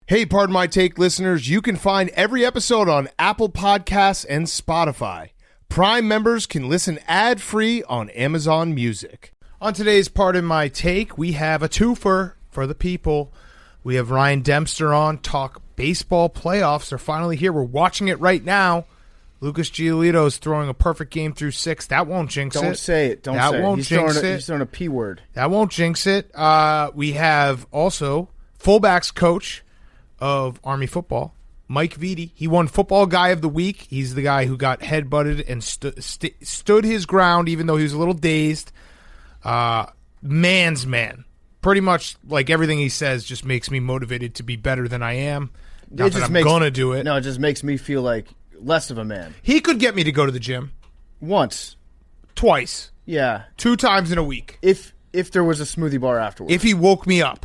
Hey, Pardon My Take listeners, you can find every episode on Apple Podcasts and Spotify. Prime members can listen ad-free on Amazon Music. On today's Pardon My Take, we have a twofer for the people. We have Ryan Dempster on, talk baseball playoffs. They're finally here. We're watching it right now. Lucas Giolito is throwing a perfect game through 6. That won't jinx it. Don't say it. Don't say it. He's throwing a P word. That won't jinx it. We have also fullbacks coach of Army football, Mike Viti. He won Football Guy of the Week. He's the guy who got headbutted and stood his ground even though he was a little dazed. Man's man. Pretty much like everything he says just makes me motivated to be better than I am. Not that I'm going to do it. No, it just makes me feel like less of a man. He could get me to go to the gym. Once. Twice. Yeah. 2 times in a week. If there was a smoothie bar afterwards. If he woke me up.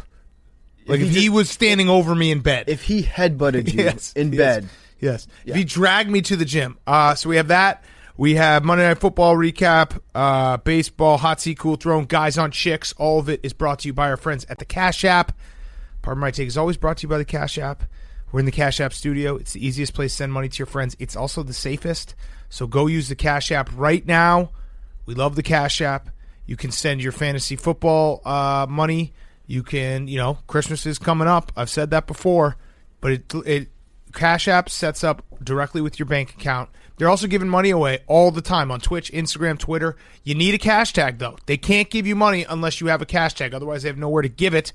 Like if he was standing over me in bed. If he headbutted you in bed. Yes. Yeah. If he dragged me to the gym. So we have that. We have Monday Night Football recap, baseball, hot seat, cool throne, guys on chicks. All of it is brought to you by our friends at the Cash App. Pardon My Take is always brought to you by the Cash App. We're in the Cash App studio. It's the easiest place to send money to your friends. It's also the safest. So go use the Cash App right now. We love the Cash App. You can send your fantasy football money. You can, Christmas is coming up. I've said that before. But it Cash App sets up directly with your bank account. They're also giving money away all the time on Twitch, Instagram, Twitter. You need a cash tag, though. They can't give you money unless you have a cash tag. Otherwise, they have nowhere to give it.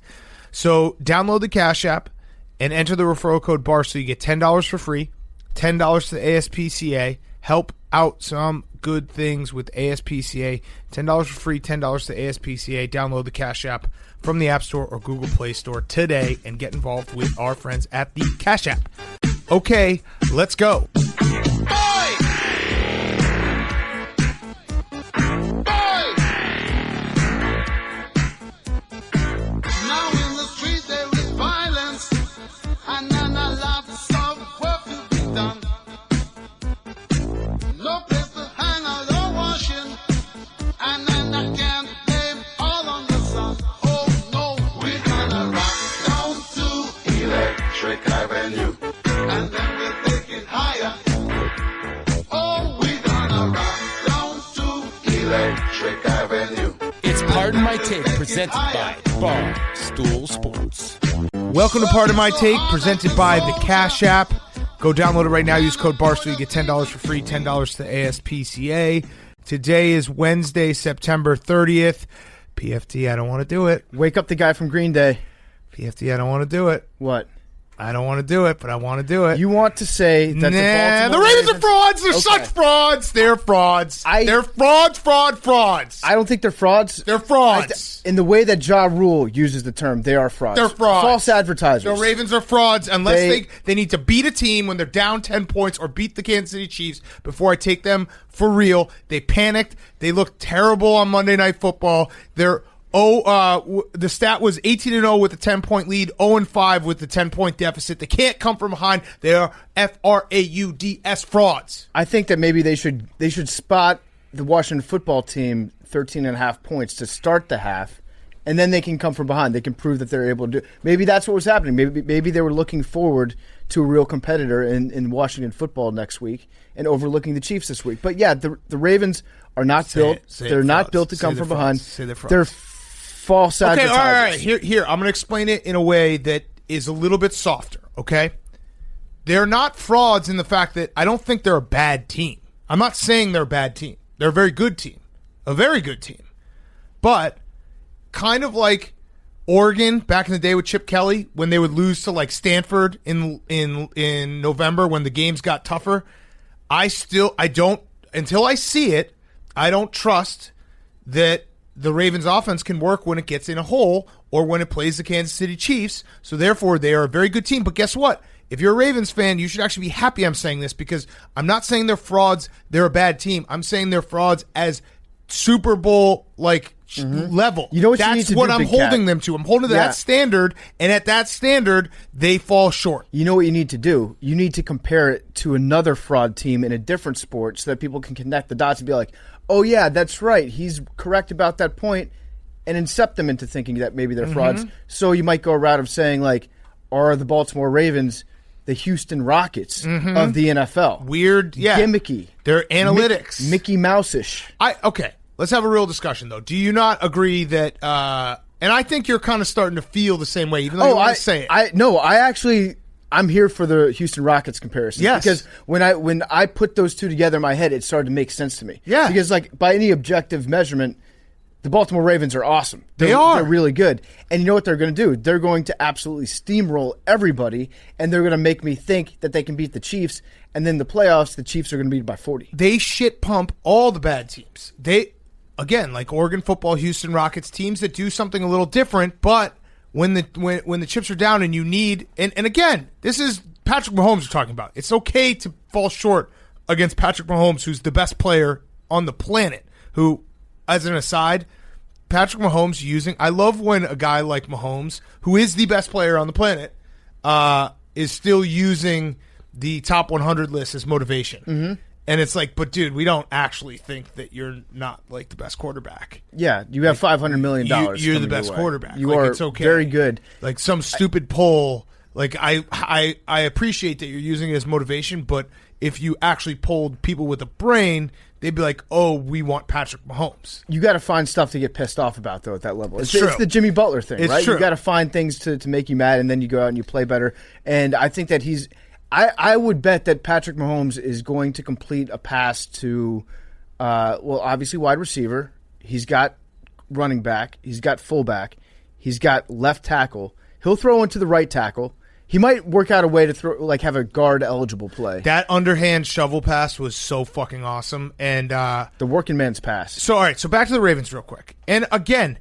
So download the Cash App and enter the referral code BAR so you get $10 for free, $10 to the ASPCA. Help out some good things with ASPCA. $10 for free, $10 to the ASPCA. Download the Cash App from the App Store or Google Play Store today and get involved with our friends at the Cash App. Okay, let's go. Pardon My Take, presented by Barstool Sports. Welcome to Pardon My Take, presented by the Cash App. Go download it right now. Use code Barstool. You get $10 for free, $10 to the ASPCA. Today is Wednesday, September 30th. PFT, I don't want to do it. Wake up the guy from Green Day. PFT, I don't want to do it. What? I don't want to do it, but I want to do it. You want to say that the Ravens are frauds. They're such frauds. They're frauds. They're frauds. I don't think they're frauds. They're frauds. In the way that Ja Rule uses the term, they are frauds. They're frauds. False advertisers. The Ravens are frauds unless they need to beat a team when they're down 10 points or beat the Kansas City Chiefs before I take them for real. They panicked. They looked terrible on Monday Night Football. The stat was 18-0 with a 10-point lead, 0-5 with the 10-point deficit. They can't come from behind. They are frauds frauds. I think that maybe they should spot the Washington football team 13.5 points to start the half, and then they can come from behind. They can prove that they're able to do. Maybe that's what was happening. Maybe they were looking forward to a real competitor in Washington football next week and overlooking the Chiefs this week. But yeah, the Ravens are not built. They're not built to come from behind. They're false advertisers. Okay, all right. Here, I'm going to explain it in a way that is a little bit softer, okay? They're not frauds in the fact that I don't think they're a bad team. I'm not saying they're a bad team. They're a very good team. A very good team. But kind of like Oregon back in the day with Chip Kelly when they would lose to like Stanford in November when the games got tougher, I don't, until I see it, I don't trust that the Ravens offense can work when it gets in a hole or when it plays the Kansas City Chiefs. So therefore, they are a very good team. But guess what? If you're a Ravens fan, you should actually be happy I'm saying this because I'm not saying they're frauds. They're a bad team. I'm saying they're frauds as Super Bowl level. You know what That's you need to what do, I'm Big holding Cat. them to. I'm holding to that standard, and at that standard, they fall short. You know what you need to do? You need to compare it to another fraud team in a different sport so that people can connect the dots and be like, oh, yeah, that's right. He's correct about that point, and incept them into thinking that maybe they're frauds. So you might go a route of saying, like, are the Baltimore Ravens the Houston Rockets of the NFL. Weird, yeah. Gimmicky. They're analytics. Mickey Mouse-ish. Okay, let's have a real discussion, though. Do you not agree that, and I think you're kind of starting to feel the same way, even though you want to say it. I'm here for the Houston Rockets comparison. Yes. Because when I put those two together in my head, it started to make sense to me. Yeah. Because, like, by any objective measurement, the Baltimore Ravens are awesome. They're really good. And you know what they're going to do? They're going to absolutely steamroll everybody, and they're going to make me think that they can beat the Chiefs. And then the playoffs, the Chiefs are going to beat by 40. They shit pump all the bad teams. Again, like Oregon football, Houston Rockets, teams that do something a little different, but when the chips are down and you need – and again, this is Patrick Mahomes we're talking about. It's okay to fall short against Patrick Mahomes, who's the best player on the planet, who, as an aside – Patrick Mahomes I love when a guy like Mahomes, who is the best player on the planet, is still using the top 100 list as motivation. Mm-hmm. And it's like, but dude, we don't actually think that you're not like the best quarterback. Yeah, you have $500 million. You're the best quarterback. You are it's okay. Very good. Like some stupid poll. Like I appreciate that you're using it as motivation, but if you actually polled people with a brain, they'd be like, oh, we want Patrick Mahomes. You got to find stuff to get pissed off about, though, at that level. It's true. It's the Jimmy Butler thing, it's right? True. You got to find things to make you mad, and then you go out and you play better. And I think that I would bet that Patrick Mahomes is going to complete a pass to, obviously wide receiver. He's got running back. He's got fullback. He's got left tackle. He'll throw into the right tackle. He might work out a way to throw, like, have a guard-eligible play. That underhand shovel pass was so fucking awesome. And the working man's pass. So, all right, so back to the Ravens real quick. And, again,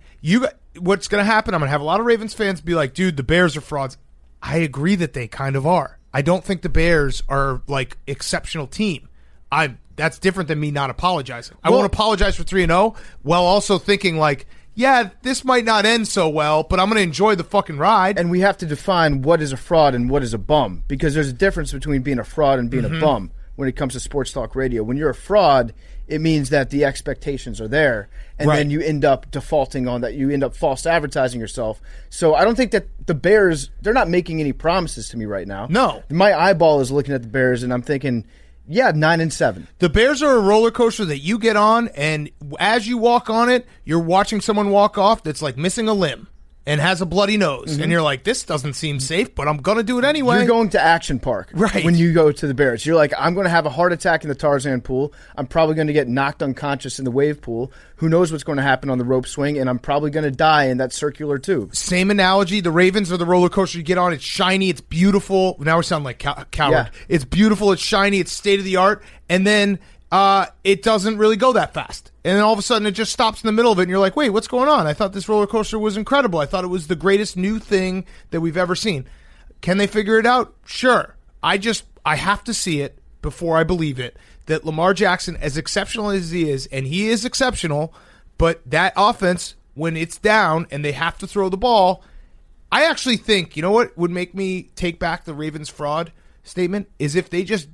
what's going to happen, I'm going to have a lot of Ravens fans be like, dude, the Bears are frauds. I agree that they kind of are. I don't think the Bears are, like, exceptional team. That's different than me not apologizing. I won't apologize for 3-0 while also thinking, like, yeah, this might not end so well, but I'm going to enjoy the fucking ride. And we have to define what is a fraud and what is a bum, because there's a difference between being a fraud and being a bum when it comes to sports talk radio. When you're a fraud, it means that the expectations are there, and then you end up defaulting on that. You end up false advertising yourself. So I don't think that the Bears, they're not making any promises to me right now. No. My eyeball is looking at the Bears, and I'm thinking, yeah, 9-7. The Bears are a roller coaster that you get on, and as you walk on it, you're watching someone walk off that's like missing a limb and has a bloody nose. And you're like, this doesn't seem safe, but I'm going to do it anyway. You're going to Action Park when you go to the Bears. You're like, I'm going to have a heart attack in the Tarzan pool. I'm probably going to get knocked unconscious in the wave pool. Who knows what's going to happen on the rope swing, and I'm probably going to die in that circular tube. Same analogy. The Ravens are the roller coaster you get on. It's shiny. It's beautiful. Now we sound like coward. Yeah. It's beautiful. It's shiny. It's state-of-the-art. And then it doesn't really go that fast. And then all of a sudden it just stops in the middle of it, and you're like, wait, what's going on? I thought this roller coaster was incredible. I thought it was the greatest new thing that we've ever seen. Can they figure it out? Sure. I have to see it before I believe it, that Lamar Jackson, as exceptional as he is, and he is exceptional, but that offense, when it's down and they have to throw the ball, I actually think, you know what would make me take back the Ravens fraud statement, is if they just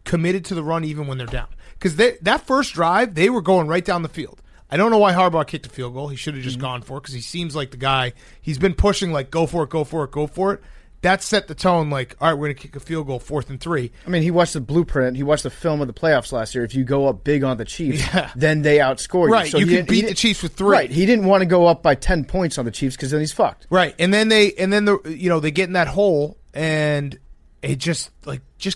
committed to the run even when they're down. Because that first drive, they were going right down the field. I don't know why Harbaugh kicked a field goal. He should have just gone for it, because he seems like the guy. He's been pushing like, go for it, go for it, go for it. That set the tone like, all right, we're going to kick a field goal 4th and 3. I mean, he watched the blueprint. He watched the film of the playoffs last year. If you go up big on the Chiefs, then they outscore you. Right, so you can beat the Chiefs with 3. Right, he didn't want to go up by 10 points on the Chiefs, because then he's fucked. Right, and then they get in that hole, and it just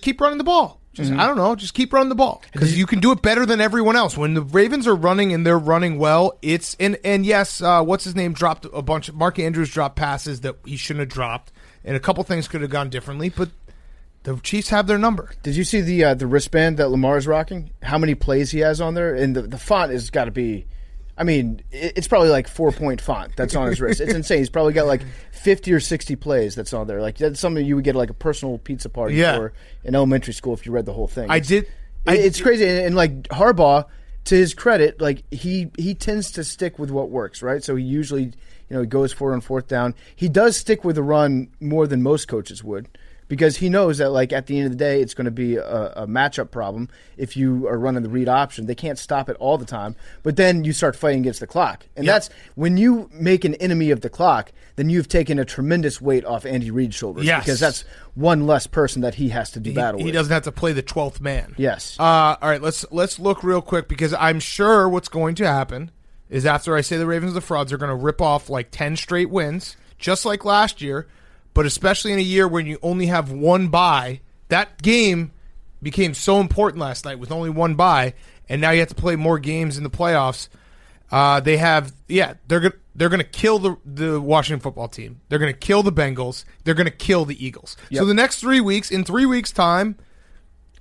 keep running the ball. I don't know. Just keep running the ball, because you can do it better than everyone else. When the Ravens are running and they're running well, it's and yes, what's his name dropped a bunch. Mark Andrews dropped passes that he shouldn't have dropped, and a couple things could have gone differently. But the Chiefs have their number. Did you see the wristband that Lamar is rocking? How many plays he has on there, and the font has got to be. I mean, it's probably like 4-point font that's on his wrist. It's insane. He's probably got like 50 or 60 plays that's on there. Like, that's something you would get like a personal pizza party for in elementary school if you read the whole thing. It's crazy. And like Harbaugh, to his credit, like he tends to stick with what works, right? So he usually, he goes for it on 4th down. He does stick with the run more than most coaches would, because he knows that like at the end of the day it's going to be a matchup problem if you are running the read option. They can't stop it all the time, but then you start fighting against the clock, and that's when you make an enemy of the clock. Then you've taken a tremendous weight off Andy Reid's shoulders, because that's one less person that he has to do battle with. He doesn't have to play the 12th man. Yes. All right, let's look real quick, because I'm sure what's going to happen is after I say the Ravens are the frauds, they're going to rip off like 10 straight wins, just like last year, but especially in a year when you only have one bye. That game became so important last night with only one bye, and now you have to play more games in the playoffs. They're going to kill the Washington football team. They're going to kill the Bengals. They're going to kill the Eagles. Yep. So the next 3 weeks, in 3 weeks' time,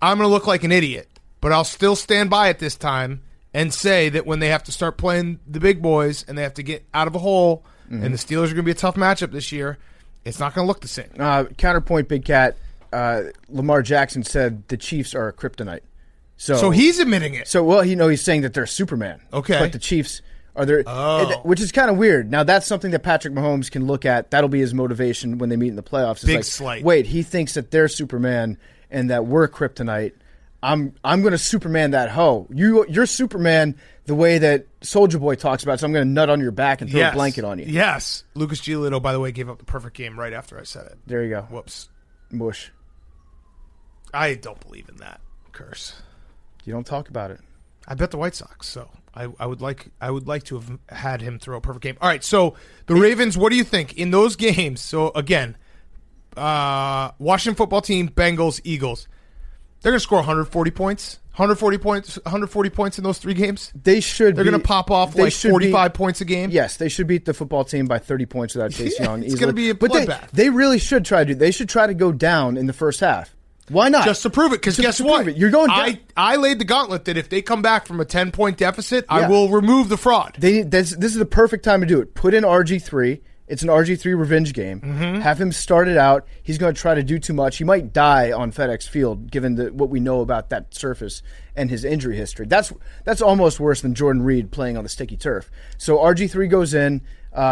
I'm going to look like an idiot, but I'll still stand by it this time and say that when they have to start playing the big boys and they have to get out of a hole, and the Steelers are going to be a tough matchup this year, it's not going to look the same. Counterpoint, Big Cat. Lamar Jackson said the Chiefs are a kryptonite. So he's admitting it. So, he's saying that they're Superman. Okay. But the Chiefs are there, which is kind of weird. Now, that's something that Patrick Mahomes can look at. That'll be his motivation when they meet in the playoffs. It's big slight. Wait, he thinks that they're Superman and that we're kryptonite. I'm going to Superman that hoe. You're Superman the way that Soulja Boy talks about, so I'm going to nut on your back and throw a blanket on you. Yes. Lucas Giolito, by the way, gave up the perfect game right after I said it. There you go. Whoops. Mush. I don't believe in that curse. You don't talk about it. I bet the White Sox, so I would like to have had him throw a perfect game. All right, so the Ravens, what do you think in those games? So again, Washington football team, Bengals, Eagles. They're going to score 140 points. 140 points in those 3 games. They're going to pop off like 45 points a game. Yes, they should beat the football team by 30 points without Chase Young. It's going to be a bloodbath. They really should try to. They should try to go down in the first half. Why not? Just to prove it, because guess what? You're going down. I laid the gauntlet that if they come back from a 10-point deficit, I will remove the fraud. This is the perfect time to do it. Put in RG3. It's an RG3 revenge game. Have him start it out. He's going to try to do too much. He might die on FedEx Field, given what we know about that surface and his injury history. That's almost worse than Jordan Reed playing on the sticky turf. So RG3 goes in,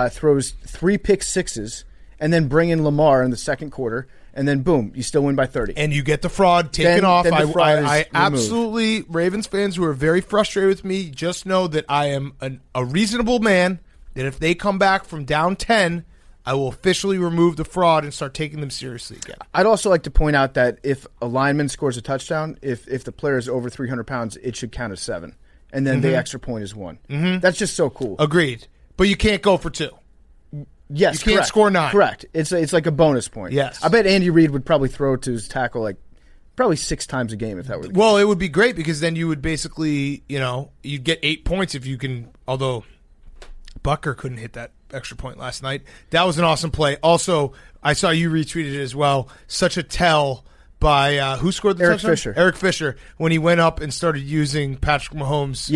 throws 3 pick sixes, and then bring in Lamar in the second quarter, and then boom, you still win by 30. And you get the fraud taken off. I absolutely, Ravens fans who are very frustrated with me, just know that I am a reasonable man. That if they come back from down 10, I will officially remove the fraud and start taking them seriously again. I'd also like to point out that if a lineman scores a touchdown, if the player is over 300 pounds, it should count as 7. And then the extra point is 1. That's just so cool. Agreed. But you can't go for 2. Yes, you can't score 9. Correct. It's like a bonus point. Yes. I bet Andy Reid would probably throw to his tackle like probably 6 times a game if that were the case. Well, it would be great because then you would basically, you'd get 8 points if you can, although Bucker couldn't hit that extra point last night. That was an awesome play. Also, I saw you retweeted it as well. Such a tell by who scored the touchdown? Fisher. Eric Fisher, when he went up and started using Patrick Mahomes'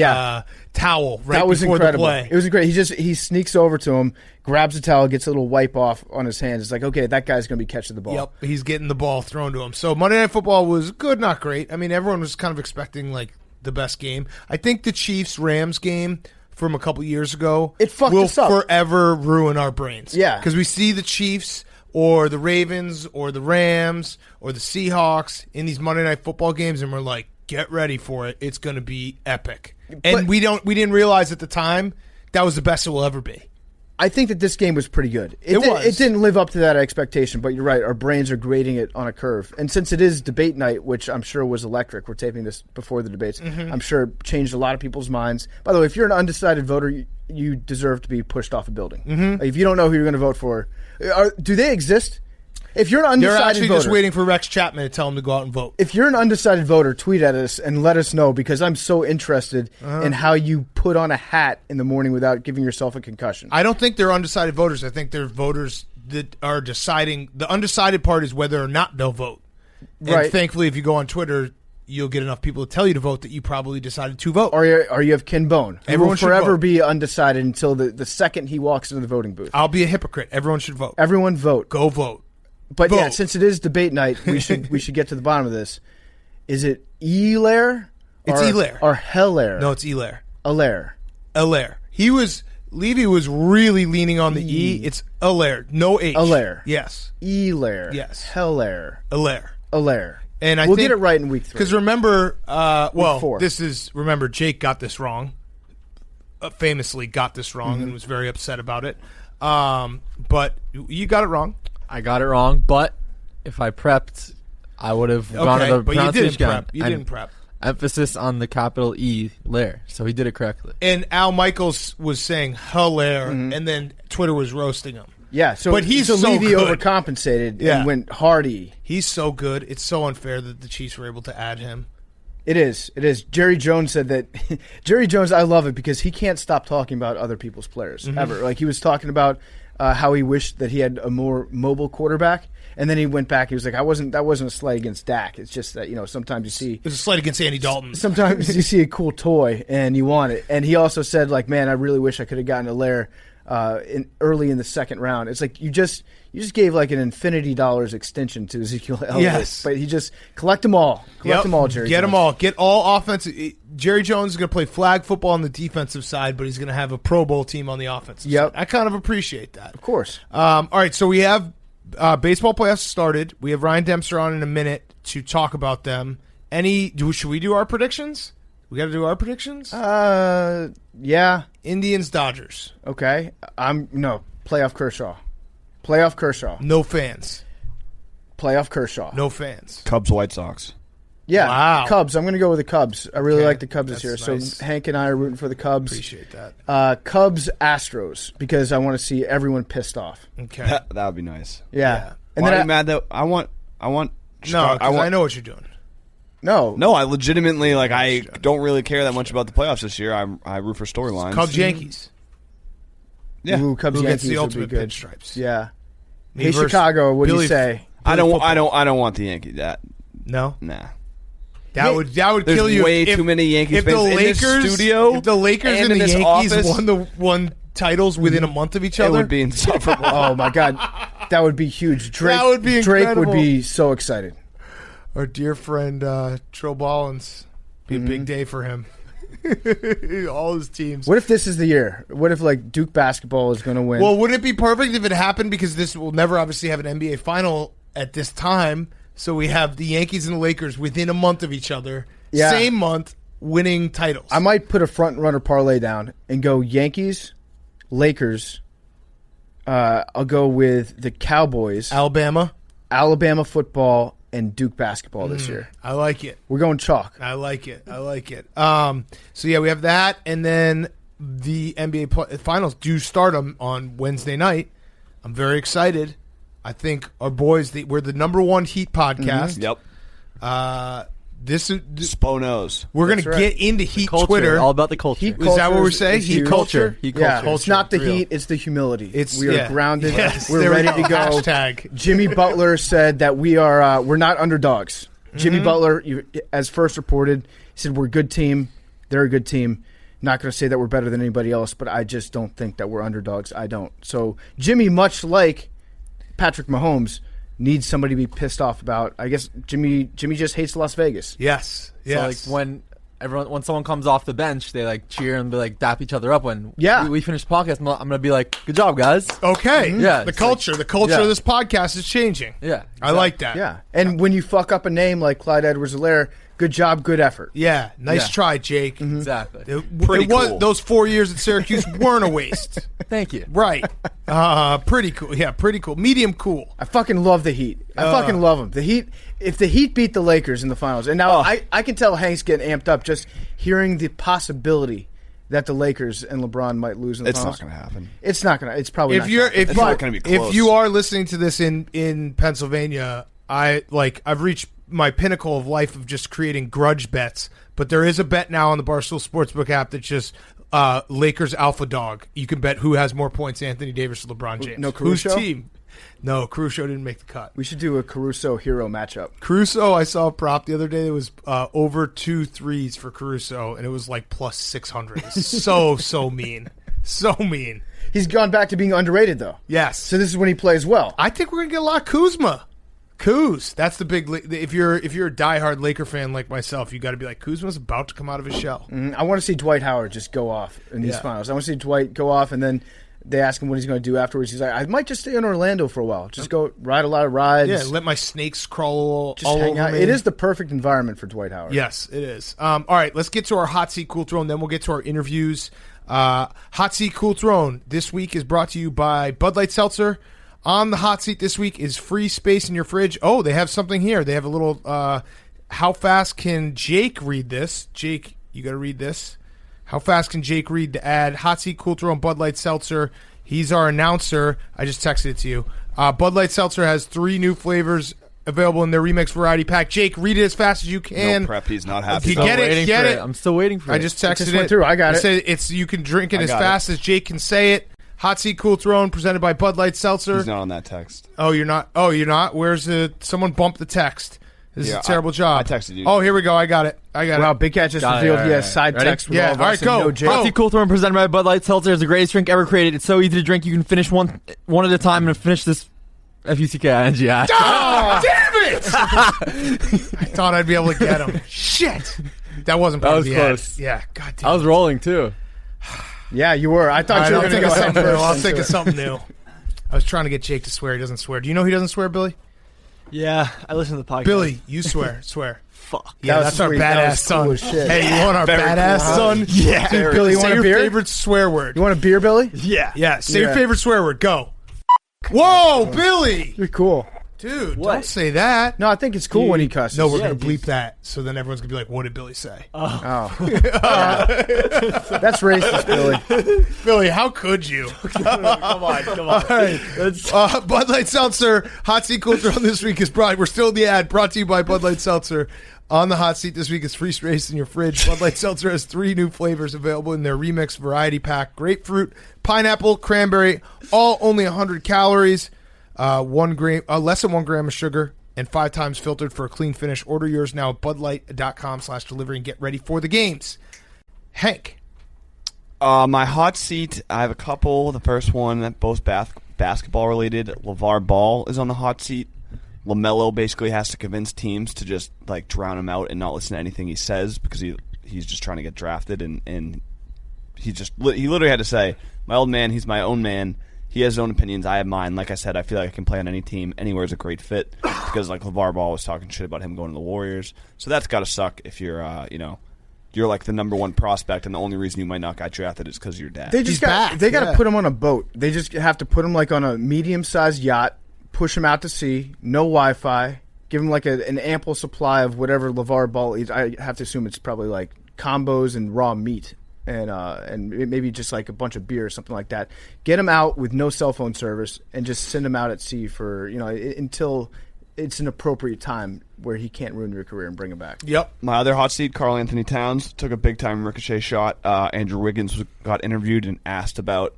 towel right that was before incredible. the play. It was great. He sneaks over to him, grabs the towel, gets a little wipe off on his hands. It's like, okay, that guy's going to be catching the ball. Yep, he's getting the ball thrown to him. So Monday Night Football was good, not great. I mean, everyone was kind of expecting like the best game. I think the Chiefs-Rams game from a couple years ago will forever ruin our brains. Yeah. Because we see the Chiefs or the Ravens or the Rams or the Seahawks in these Monday Night Football games, and we're like, get ready for it. It's going to be epic. And we didn't realize at the time that was the best it will ever be. I think that this game was pretty good. It didn't live up to that expectation, but you're right. Our brains are grading it on a curve. And since it is debate night, which I'm sure was electric, we're taping this before the debates, I'm sure it changed a lot of people's minds. By the way, if you're an undecided voter, you deserve to be pushed off a building. If you don't know who you're going to vote for, do they exist? If you're an undecided voter, they're actually just waiting for Rex Chapman to tell him to go out and vote. If you're an undecided voter, tweet at us and let us know, because I'm so interested in how you put on a hat in the morning without giving yourself a concussion. I don't think they're undecided voters. I think they're voters that are deciding. The undecided part is whether or not they'll vote. And thankfully, if you go on Twitter, you'll get enough people to tell you to vote that you probably decided to vote. Or you have Ken Bone. Everyone will forever be undecided until the second he walks into the voting booth. I'll be a hypocrite. Everyone should vote. Everyone vote. Go vote. But yeah, since it is debate night, we should get to the bottom of this. Is it Elair? It's Elair. Or Hellair? No, it's Elair. Elair. Elair. He was Levy was really leaning on the E. It's Allaire, no H. Allaire. Yes. Elaire. Yes. Hellaire. Allaire. Allaire. And we'll get it right in week 3. Because remember, Week 4. remember, Jake got this wrong. Famously got this wrong Mm-hmm. and was very upset about it. But you got it wrong. I got it wrong, but if I prepped, I would have gone to Okay, the but you didn't pronunciation. prep. You And didn't prep. Emphasis on the capital E, Lair. So he did it correctly. And Al Michaels was saying Hilaire, and then Twitter was roasting him. Yeah, so But he's so so Levy good. overcompensated Yeah. and went hardy. He's so good. It's so unfair that the Chiefs were able to add him. It is. It is. Jerry Jones said that. Jerry Jones, I love it because he can't stop talking about other people's players ever. Like he was talking about how he wished that he had a more mobile quarterback, and then he went back. He was like, That wasn't a slight against Dak. It's just that sometimes you see. It was a slight against Andy Dalton. Sometimes you see a cool toy and you want it. And he also said, like, man, I really wish I could have gotten a Lair early in the second round. It's like you just gave like an infinity dollars extension to Ezekiel Elliott. Yes. But he just collect them all. Collect them all, Jerry. Get Jones. them all. Get all offensive. Jerry Jones is going to play flag football on the defensive side, but he's going to have a Pro Bowl team on the offensive Yep. side. I kind of appreciate that. Of course. All right, so we have baseball playoffs started. We have Ryan Dempster on in a minute to talk about them. Should we do our predictions? We got to do our predictions? Yeah. Indians, Dodgers. Okay. Playoff Kershaw. Playoff Kershaw. No fans. Playoff Kershaw. No fans. Cubs, White Sox. Yeah. Wow. Cubs. I'm going to go with the Cubs. I really Okay. like the Cubs this year. That's nice. So Hank and I are rooting for the Cubs. Appreciate that. Cubs, Astros, because I want to see everyone pissed off. Okay. That would be nice. Yeah. And Why are then you mad that I want? No, because I know what you're doing. No, I legitimately I don't really care that much about the playoffs this year. I root for storylines. Cubs, Yankees. Yeah. Ooh, Cubs, Who gets Yankees the would be ultimate good. pinstripes? Yeah. Me Hey, versus Chicago, what do Billy- you say? I Billy don't football. I don't want the Yankees. No? Nah. That would There's kill you. way if, too many Yankees if the fans in this Lakers, studio If the Lakers and and in the this Yankees office. won titles within a month of each It other, would be insufferable. Oh my God, that would be huge. Drake, That would be Drake incredible. would be so excited. our dear friend Trill Ballins, be a big day for him. All his teams. What if this is the year? What if like Duke basketball is going to win? Well, wouldn't it be perfect if it happened? Because this will never obviously have an NBA final at this time. So we have the Yankees and the Lakers within a month of each other. Yeah. Same month, winning titles. I might put a front runner parlay down and go Yankees, Lakers. I'll go with the Cowboys, Alabama. Alabama football, and Duke basketball this year. I like it. We're going chalk. I like it. So yeah, we have that, and then the NBA finals do start on Wednesday night. I'm very excited. I think our boys, we're the number one Heat podcast. Yep. This is Sponos. we're gonna That's right. get into Heat Culture, Twitter. all about the culture. Heat Is that what we're culture saying? is Heat huge. culture? Heat Yeah, culture. it's not the Real. heat; it's the humility. It's we are grounded. Yes, we're there we ready to go. Hashtag. Jimmy Butler said that we're not underdogs. Jimmy Butler, as first reported, he said we're a good team. They're a good team. Not going to say that we're better than anybody else, but I just don't think that we're underdogs. I don't. So Jimmy, much like Patrick Mahomes, needs somebody to be pissed off about. I guess Jimmy just hates Las Vegas. Yes. So Yes. like when someone comes off the bench, they like cheer and be like dap each other up. When Yeah. we finish the podcast, I'm gonna be like, "Good job, guys." Okay. Yeah, The it's culture yeah. of this podcast is changing. Yeah, I like that. Yeah, and when you fuck up a name like Clyde Edwards-Helaire, good job, good effort. Yeah. Nice Yeah. try, Jake. exactly. Pretty cool. Those 4 years at Syracuse weren't a waste. Thank you. Right. Pretty cool. Yeah, pretty cool. Medium cool. I fucking love the Heat. I fucking love them. The Heat. If the Heat beat the Lakers in the finals, and now I can tell Hank's getting amped up just hearing the possibility that the Lakers and LeBron might lose in the It's finals. not going to happen. It's not gonna. It's probably If not you're gonna. if It's not gonna be close. if you are listening to this in Pennsylvania, I've reached my pinnacle of life of just creating grudge bets. But there is a bet now on the Barstool Sportsbook app that's just Lakers alpha dog. You can bet who has more points, Anthony Davis or LeBron James. No Whose Caruso? team? No, Caruso didn't make the cut. We should do a Caruso hero matchup. Caruso, I saw a prop the other day that was over 2 threes for Caruso, and it was like plus 600. So mean. So mean. He's gone back to being underrated though. Yes. So this is when he plays well. I think we're going to get a lot of Kuzma. Kuz. That's the big. If you're a diehard Laker fan like myself, you got to be like Kuzma's about to come out of his shell. I want to see Dwight Howard just go off in these finals. I want to see Dwight go off, and then they ask him what he's going to do afterwards. He's like, I might just stay in Orlando for a while. Just go ride a lot of rides. Yeah, let my snakes crawl just all hang over out. me. It is the perfect environment for Dwight Howard. Yes, it is. All right, let's get to our Hot Seat Cool Throne, then we'll get to our interviews. Hot Seat Cool Throne this week is brought to you by Bud Light Seltzer. On the hot seat this week is free space in your fridge. Oh, they have something here. They have a little, how fast can Jake read this? Jake, you got to read this. How fast can Jake read the ad? Hot Seat Cool Throne Bud Light Seltzer. He's our announcer. I just texted it to you. Bud Light Seltzer has 3 new flavors available in their Remix Variety Pack. Jake, read it as fast as you can. No prep. He's not happy. You get it? Get it? I'm still waiting for it. I just texted It went through. I got it. Said you can drink it as fast as Jake can say it. Hot Seat Cool Throne presented by Bud Light Seltzer. He's not on that text. Oh, you're not? Oh, you're not? Where's the... Someone bumped the text. This is a terrible job. I texted you. Oh, here we go. I got it. Wow, Big Cat just revealed he has side Ready? text with Yeah, all of all us right, and go. no Jake. Go. Hot Seat Cool Throne presented by Bud Light Seltzer is the greatest drink ever created. It's so easy to drink. You can finish one at a time and finish this F-U-C-K-I-N-G. Oh, damn it! I thought I'd be able to get him. Shit. That wasn't part That of was the close. ad. Yeah, god damn. I was rolling, too. Yeah, you were. I thought you were going to go ahead something new. I'll first. think of something new. I was trying to get Jake to swear. He doesn't swear. Do you know he doesn't swear, Billy? Yeah, I listen to the podcast. Billy, you swear. Swear. Fuck. Yeah, was that's our sweet. That badass was cool son. as shit. Hey, you want our Very badass cool. son? Yeah. Dude, Billy, you say want a your beer? favorite swear word. You want a beer, Billy? Yeah. Yeah, say your Yeah. favorite swear word. Go. Whoa, Billy! You're cool. Dude, What? don't say that. No, I think it's cool when he cusses. No, we're Yeah, going to dude. bleep that, so then everyone's going to be like, what did Billy say? Oh. That's racist, Billy. Billy, how could you? Come on. All right. Bud Light Seltzer, Hot Seat Cool Throne this week is we're still in the ad, brought to you by Bud Light Seltzer. On the hot seat this week is free space in your fridge. Bud Light Seltzer has 3 new flavors available in their Remix Variety Pack. Grapefruit, pineapple, cranberry, all only 100 calories, 1 gram, less than 1 gram of sugar, and 5 times filtered for a clean finish. Order yours now at budlight.com/delivery and get ready for the games. Hank. My hot seat, I have a couple. The first one, both basketball related. LeVar Ball is on the hot seat. LaMelo basically has to convince teams to just like drown him out and not listen to anything he says because he's just trying to get drafted and he literally had to say, my old man, he's my own man. He has his own opinions. I have mine. Like I said, I feel like I can play on any team. Anywhere is a great fit because like LeVar Ball was talking shit about him going to the Warriors. So that's got to suck if you're you're like the number 1 prospect and the only reason you might not got drafted is because of your dad. They just got to put him on a boat. They just have to put him like on a medium-sized yacht, push him out to sea, no Wi-Fi, give him like an ample supply of whatever LeVar Ball eats. I have to assume it's probably like combos and raw meat and maybe just like a bunch of beer or something like that. Get him out with no cell phone service and just send him out at sea for, until it's an appropriate time where he can't ruin your career and bring him back. Yep. My other hot seat, Karl Anthony Towns, took a big-time ricochet shot. Andrew Wiggins got interviewed and asked about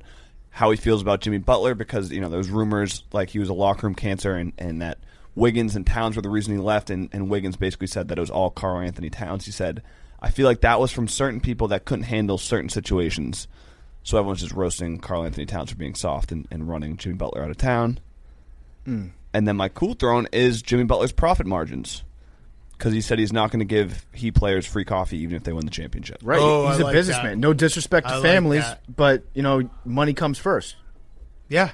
how he feels about Jimmy Butler because, there's rumors like he was a locker room cancer and that Wiggins and Towns were the reason he left, and Wiggins basically said that it was all Karl Anthony Towns. He said, I feel like that was from certain people that couldn't handle certain situations. So everyone's just roasting Karl Anthony Towns for being soft and running Jimmy Butler out of town. And then my cool throne is Jimmy Butler's profit margins. Because he said he's not going to give Heat players free coffee even if they win the championship. Right. Oh, He's I a like businessman. that. No disrespect to I like families, that. but, money comes first. Yeah.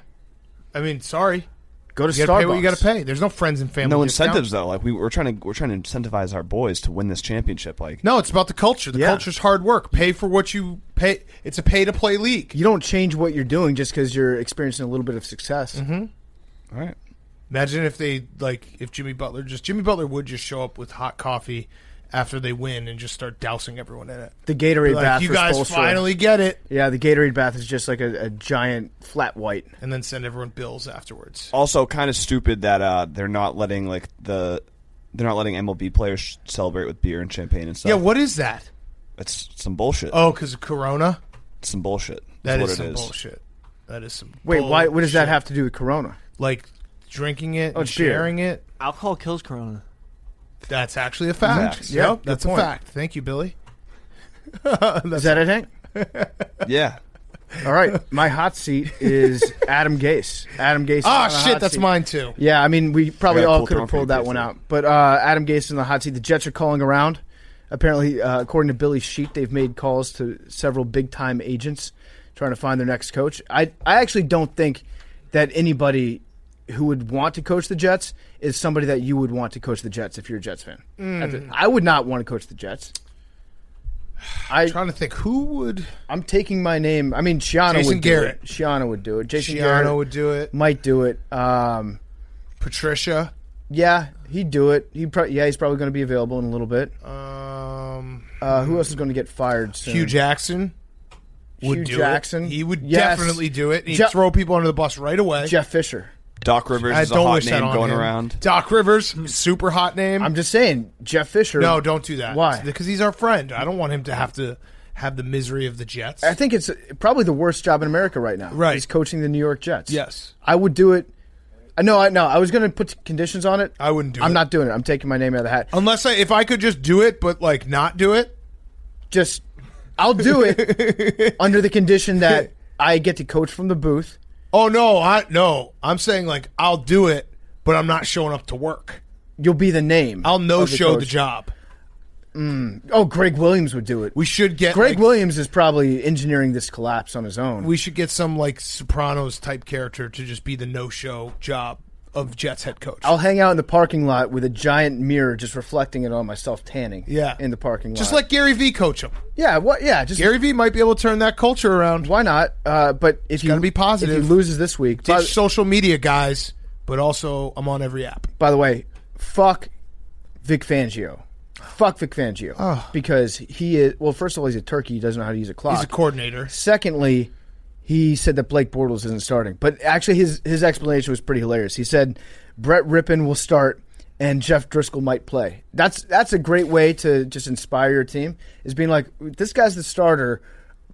I mean, sorry. Go to You got to pay Starbucks. what you got to pay. There's no friends and family. No discount. incentives though. Like we're trying to incentivize our boys to win this championship. Like No, it's about the culture. The Yeah. culture's hard work. Pay for what you pay. It's a pay-to-play league. You don't change what you're doing just because you're experiencing a little bit of success. all right. Imagine if if Jimmy Butler would just show up with hot coffee after they win and just start dousing everyone in it. The Gatorade Like, bath you for guys Spoelstra. finally get it. Yeah, the Gatorade bath is just like a giant flat white. And then send everyone bills afterwards. Also, kind of stupid that they're not letting MLB players celebrate with beer and champagne and stuff. Yeah, what is that? It's some bullshit. Oh, because of Corona? It's some bullshit. That That's is what some it is. bullshit. That is some Wait, why? What does that bullshit. have to do with Corona? Like drinking it and it's beer. sharing it? Alcohol kills Corona. That's actually a fact. Facts. Yeah, Yep, that's good a point. fact. Thank you, Billy. Is that it, Hank? Yeah. All right, my hot seat is Adam Gase. Adam Gase. Oh, is on the shit, hot that's seat. mine, too. Yeah, I mean, we probably Yeah, all cool could have throwing pulled that for one you, out. But Adam Gase in the hot seat. The Jets are calling around. Apparently, according to Billy Sheet, they've made calls to several big-time agents trying to find their next coach. I actually don't think that anybody who would want to coach the Jets is somebody that you would want to coach the Jets if you're a Jets fan. I would not want to coach the Jets. I'm trying to think who would. I'm taking my name. I mean, Shiano Jason would do Garrett. it. Shiano would do it. Jason Shiano Garrett would do it. might do it. Patricia. Yeah, he'd do it. He's probably going to be available in a little bit. Who else is going to get fired soon? Hugh Jackson would Hugh do Jackson. it. He would Yes. definitely do it. He'd Je- throw people under the bus right away. Jeff Fisher. Doc Rivers I is a don't hot wish that name on going him. around. Doc Rivers, super hot name. I'm just saying, Jeff Fisher. No, don't do that. Why? Because he's our friend. I don't want him to have the misery of the Jets. I think it's probably the worst job in America right now. Right. He's coaching the New York Jets. Yes. I would do it. No, I was going to put conditions on it. I wouldn't do it. I'm not doing it. I'm taking my name out of the hat. Unless if I could just do it, but like not do it. Just, I'll do it under the condition that I get to coach from the booth. Oh no, I'm saying like I'll do it, but I'm not showing up to work. You'll be the name. I'll no of the show coach. the job. Oh, Greg Williams would do it. We should get Greg like, Williams is probably engineering this collapse on his own. We should get some like Sopranos type character to just be the no show job of Jets head coach. I'll hang out in the parking lot with a giant mirror just reflecting it on myself tanning. Yeah. In the parking lot. just like Gary V coach him. Yeah, what yeah, just Gary V might be able to turn that culture around. why not? But if gotta be positive. If he loses this week, Ditch social media guys, but also I'm on every app. by the way, fuck Vic Fangio. Fuck Vic Fangio. Because he is well, first of all, he's a turkey, he doesn't know how to use a clock. He's a coordinator. Secondly, he said that Blake Bortles isn't starting. But actually his explanation was pretty hilarious. He said Brett Rippon will start and Jeff Driscoll might play. That's a great way to just inspire your team, is being like, this guy's the starter,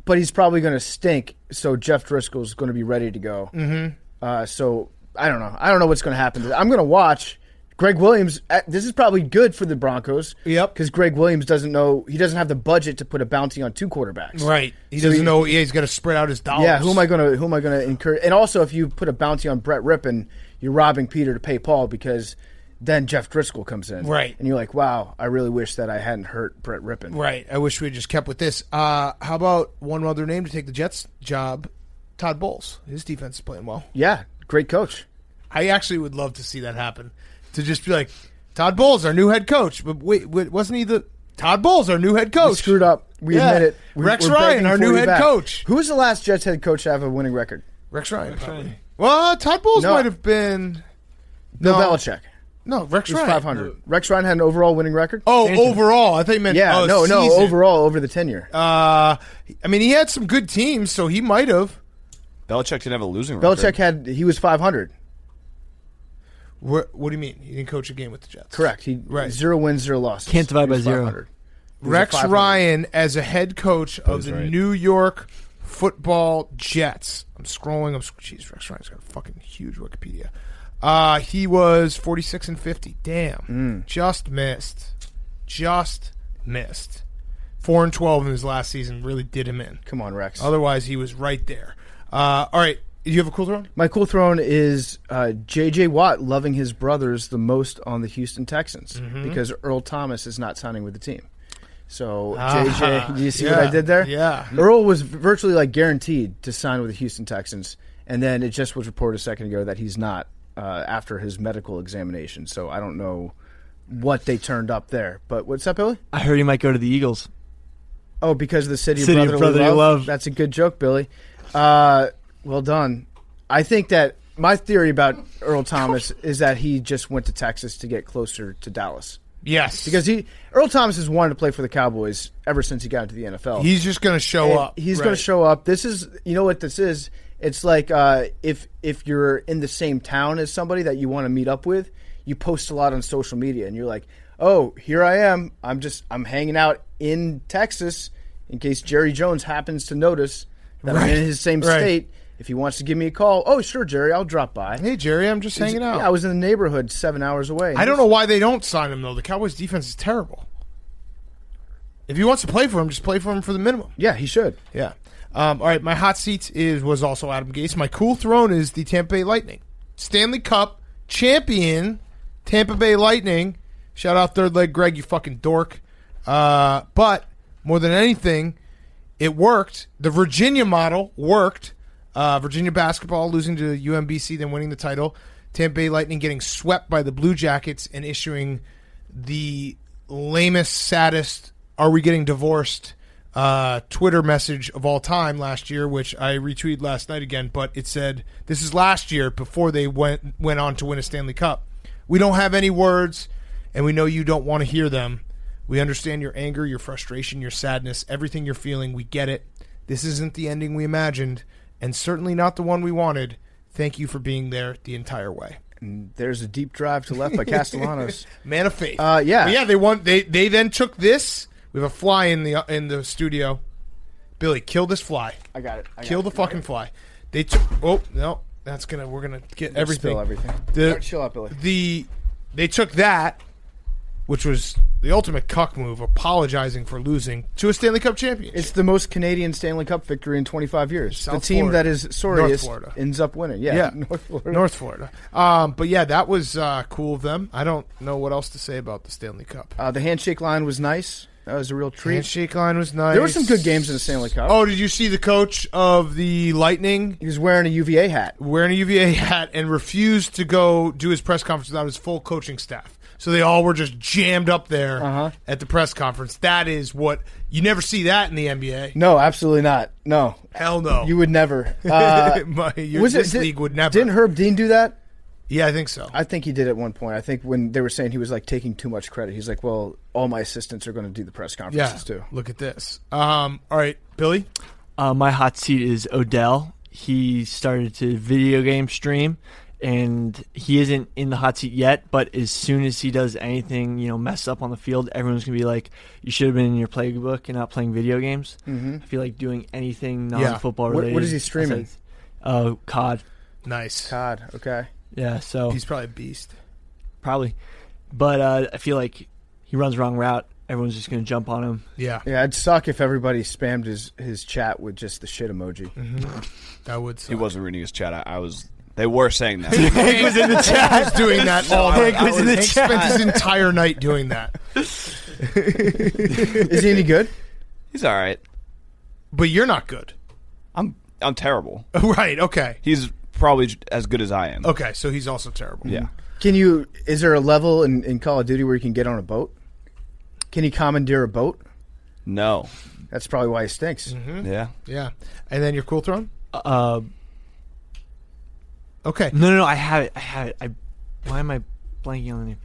but he's probably going to stink, so Jeff Driscoll's going to be ready to go. Mm-hmm. So I don't know. I don't know what's going to happen. I'm going to watch. Greg Williams, this is probably good for the Broncos. Yep. Because Greg Williams doesn't have the budget to put a bounty on two quarterbacks. Right. He So doesn't know. Yeah, he's got to spread out his dollars. Yeah, who am I going to incur? And also, if you put a bounty on Brett Rippon, you're robbing Peter to pay Paul, because then Jeff Driscoll comes in. Right. And you're like, wow, I really wish that I hadn't hurt Brett Rippon. Right. I wish we had just kept with this. How about one other name to take the Jets job? Todd Bowles. His defense is playing well. Yeah, great coach. I actually would love to see that happen. To just be like, Todd Bowles, our new head coach. But wait, wasn't he the Todd Bowles, our new head coach? We screwed up. We Yeah. admit it. Rex We're Ryan, begging our for new you head back. coach. Who was the last Jets head coach to have a winning record? Rex Ryan. Probably. Well, Todd Bowles No. might have been. Bill Belichick. No, Rex He was Ryan. 500. Rex Ryan had an overall winning record? Oh, overall. I thought you meant Yeah, no, season. overall over the tenure. I mean, he had some good teams, so he might have. Belichick didn't have a losing record. Belichick he was 500. What do you mean? He didn't coach a game with the Jets. Correct. He Right. 0 wins, 0 losses. Can't divide He by was 0. 500. He was Rex at 500. Ryan as a head coach of the right. New York Football Jets. I'm scrolling. Jeez, Rex Ryan's got a fucking huge Wikipedia. He was 46 and 50. Damn. Just missed. 4 and 12 in his last season really did him in. Come on, Rex. Otherwise, he was right there. All right. Do you have a cool throne? My cool throne is J.J. Watt loving his brothers the most on the Houston Texans because Earl Thomas is not signing with the team. So, J.J., do you see what I did there? Yeah. Earl was virtually like guaranteed to sign with the Houston Texans, and then it just was reported a second ago that he's not after his medical examination. So I don't know what they turned up there. But what's up, Billy? I heard he might go to the Eagles. Oh, because of the city of City of brotherly brotherly love? love. That's a good joke, Billy. Well done. I think that my theory about Earl Thomas is that he just went to Texas to get closer to Dallas. Yes. Because Earl Thomas has wanted to play for the Cowboys ever since he got into the NFL. he's just going to show And up. He's Right. going to show up. This is, you know what this is? It's like if you're in the same town as somebody that you want to meet up with, you post a lot on social media, and you're like, oh, here I am. I'm hanging out in Texas in case Jerry Jones happens to notice that I'm in his same Right. state. If he wants to give me a call, oh, sure, Jerry, I'll drop by. Hey, Jerry, I'm just hanging out. Yeah, I was in the neighborhood 7 hours away. I don't know why they don't sign him, though. The Cowboys' defense is terrible. If he wants to play for him, just play for him for the minimum. Yeah, he should. Yeah. All right, my hot seat was also Adam Gase. My cool throne is the Tampa Bay Lightning. Stanley Cup champion, Tampa Bay Lightning. Shout out third leg Greg, you fucking dork. But more than anything, it worked. The Virginia model worked. Virginia basketball losing to UMBC, then winning the title. Tampa Bay Lightning getting swept by the Blue Jackets and issuing the lamest, saddest, are we getting divorced Twitter message of all time last year, which I retweeted last night again, but it said, this is last year before they went on to win a Stanley Cup. We don't have any words, and we know you don't want to hear them. We understand your anger, your frustration, your sadness, everything you're feeling. We get it. This isn't the ending we imagined, and certainly not the one we wanted. Thank you for being there the entire way. And there's a deep drive to left by Castellanos. Man of faith. Yeah. But yeah, they won. They then took this. We have a fly in the studio. Billy, kill this fly. I got it. Kill the fucking fly. They took. Oh no, we're gonna get everything. Spill everything. The- All right, chill out, Billy. They took that, which was the ultimate cuck move, apologizing for losing to a Stanley Cup champion. It's the most Canadian Stanley Cup victory in 25 years. South the team Florida. that is sorriest North Florida. ends up winning. Yeah, North Florida. North Florida. But yeah, that was cool of them. I don't know what else to say about the Stanley Cup. The handshake line was nice. That was a real treat. Handshake line was nice. There were some good games in the Stanley Cup. Oh, did you see the coach of the Lightning He was wearing a UVA hat. wearing a UVA hat and refused to go do his press conference without his full coaching staff? So they all were just jammed up there at the press conference. That is what you never see that in the NBA. No, absolutely not. No. Hell no. You would never. This league would never. Didn't Herb Dean do that? Yeah, I think so. I think he did at one point. I think when they were saying he was like taking too much credit, he's like, well, all my assistants are going to do the press conferences too. Look at this. All right, Billy. My hot seat is Odell. He started to video game stream, and he isn't in the hot seat yet, but as soon as he does anything, mess up on the field, everyone's going to be like, you should have been in your playbook and not playing video games. I feel like doing anything non-football related. What is he streaming? COD. Nice. COD, okay. Yeah, so He's probably a beast. probably. But I feel like he runs the wrong route. Everyone's just going to jump on him. Yeah. Yeah, it'd suck if everybody spammed his chat with just the shit emoji. That would suck. He wasn't reading his chat. They were saying that. Hank was in the chat. He was doing that all Hank night. was in the Hank chat. spent his entire night doing that. Is he any good? He's all right. But you're not good. I'm terrible. Right, okay. He's probably as good as I am. Okay, so he's also terrible. Yeah. Is there a level in Call of Duty where you can get on a boat? Can he commandeer a boat? No. That's probably why he stinks. Yeah. Yeah. And then your cool throne? Okay. No, I have it. Why am I blanking on the name?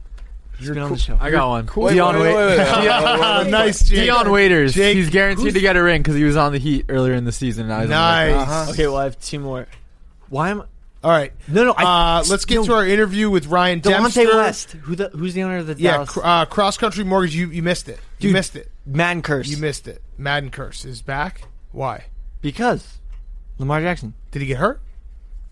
He's been on the show. I got one. Dion Nice, Jake. Dion Waiters. Jake, He's guaranteed who's- to get a ring because he was on the Heat earlier in the season. Now he's on the Nice. Lakers. Okay, well, I have two more. Why am I? All right. No, Let's get to our interview with Ryan Dempster. Delonte West. Who's the owner of the Yeah, Dallas? Cross Country Mortgage. You missed it. You Dude. missed it. Man curse. You missed it. Madden Curse is back. Why? Because Lamar Jackson. Did he get hurt?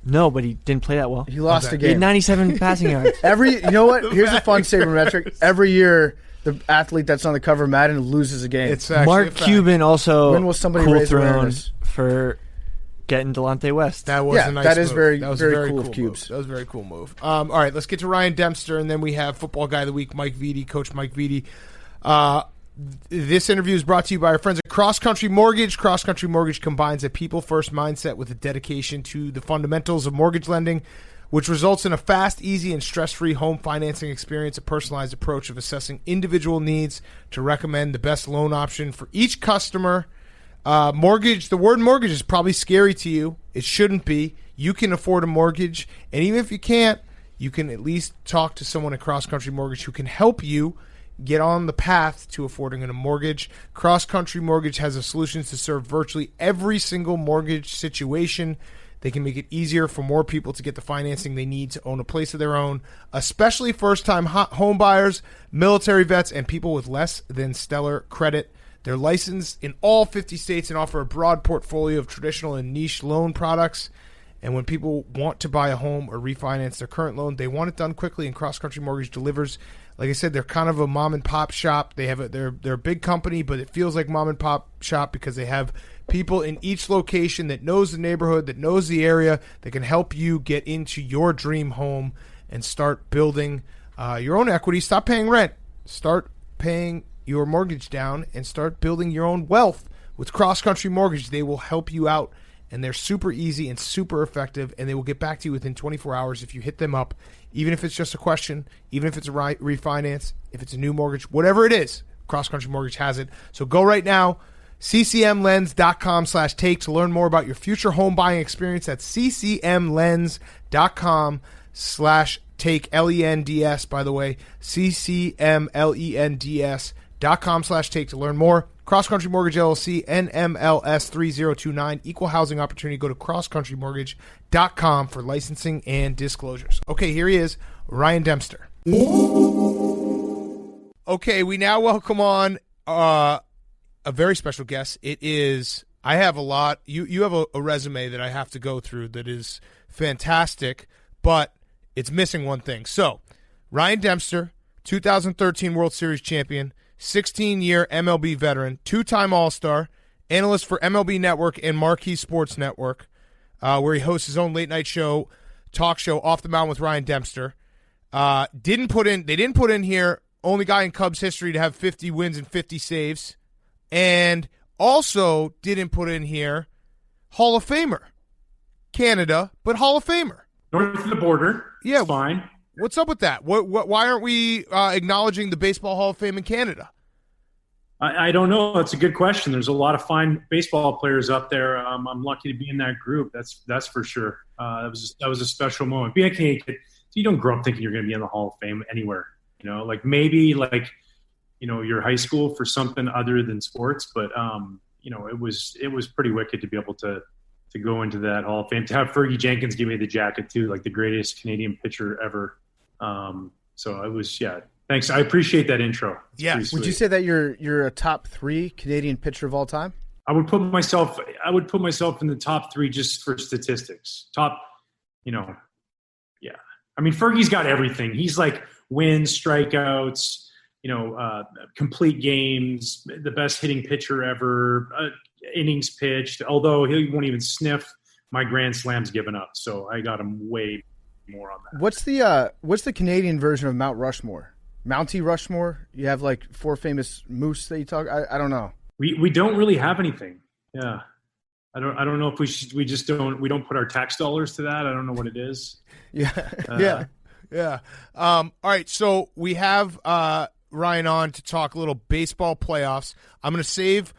No, but he didn't play that well. He lost Okay. a He had game. 97 passing yards. You know what? Here's a fun sabermetric. Every year, the athlete that's on the cover of Madden loses a game. It's actually a Mark fact. Cuban also When will somebody cool raise throne awareness? for getting Delonte West. That was Yeah, a nice that is move. very- that was very a very cool of move. Cubes. That was a very cool move. All right, let's get to Ryan Dempster, and then we have Football Guy of the Week, Mike Viti, Coach Mike Viti. This interview is brought to you by our friends at Cross Country Mortgage. Cross Country Mortgage combines a people-first mindset with a dedication to the fundamentals of mortgage lending, which results in a fast, easy, and stress-free home financing experience, a personalized approach of assessing individual needs to recommend the best loan option for each customer. Mortgage, the word mortgage is probably scary to you. It shouldn't be. You can afford a mortgage, and even if you can't, you can at least talk to someone at Cross Country Mortgage who can help you get on the path to affording a mortgage. Cross Country Mortgage has the solutions to serve virtually every single mortgage situation. They can make it easier for more people to get the financing they need to own a place of their own, especially first-time home buyers, military vets, and people with less than stellar credit. They're licensed in all 50 states and offer a broad portfolio of traditional and niche loan products. And when people want to buy a home or refinance their current loan, they want it done quickly, and Cross Country Mortgage delivers Like I said, they're kind of a mom and pop shop. They're a big company, but it feels like mom and pop shop because they have people in each location that knows the neighborhood, that knows the area, that can help you get into your dream home and start building your own equity. Stop paying rent. Start paying your mortgage down and start building your own wealth with Cross Country Mortgage. They will help you out, and they're super easy and super effective, and they will get back to you within 24 hours if you hit them up, even if it's just a question, even if it's a refinance, if it's a new mortgage, whatever it is. Cross Country Mortgage has it. So go right now, ccmlens.com/take to learn more about your future home buying experience. That's ccmlens.com/take, LENDS, by the way, ccmlens.com/take to learn more. Cross Country Mortgage LLC, NMLS 3029, Equal Housing Opportunity. Go to crosscountrymortgage.com for licensing and disclosures. Okay, here he is, Ryan Dempster. Okay, we now welcome on a very special guest. I have a lot. You have a resume that I have to go through that is fantastic, but it's missing one thing. So, Ryan Dempster, 2013 World Series champion, 16-year MLB veteran, two-time All-Star, analyst for MLB Network and Marquee Sports Network, where he hosts his own late-night talk show, Off the Mound with Ryan Dempster. They didn't put in here, only guy in Cubs history to have 50 wins and 50 saves, and also didn't put in here Hall of Famer. Canada, but Hall of Famer. North of the border. Yeah, it's fine. What's up with that? Why aren't we acknowledging the Baseball Hall of Fame in Canada? I don't know. That's a good question. There's a lot of fine baseball players up there. I'm lucky to be in that group. That's for sure. That was a special moment. Being a Canadian kid, you don't grow up thinking you're going to be in the Hall of Fame anywhere. Like maybe your high school for something other than sports. But it was pretty wicked to be able to go into that Hall of Fame. To have Fergie Jenkins give me the jacket too, like the greatest Canadian pitcher ever. So it was, thanks. I appreciate that intro. Yeah. Would you say that you're a top 3 Canadian pitcher of all time? I would put myself in the top 3 just for statistics. Top, yeah. I mean, Fergie's got everything. He's like wins, strikeouts, complete games, the best hitting pitcher ever, innings pitched, although he won't even sniff my grand slams given up. So I got him way more on that. What's the Canadian version of Mount Rushmore? Mountie Rushmore? You have like 4 famous moose that you talk. I don't know. We don't really have anything. Yeah. I don't know if we don't put our tax dollars to that. I don't know what it is. Yeah. Yeah. All right. So we have Ryan on to talk a little baseball playoffs. I'm going to save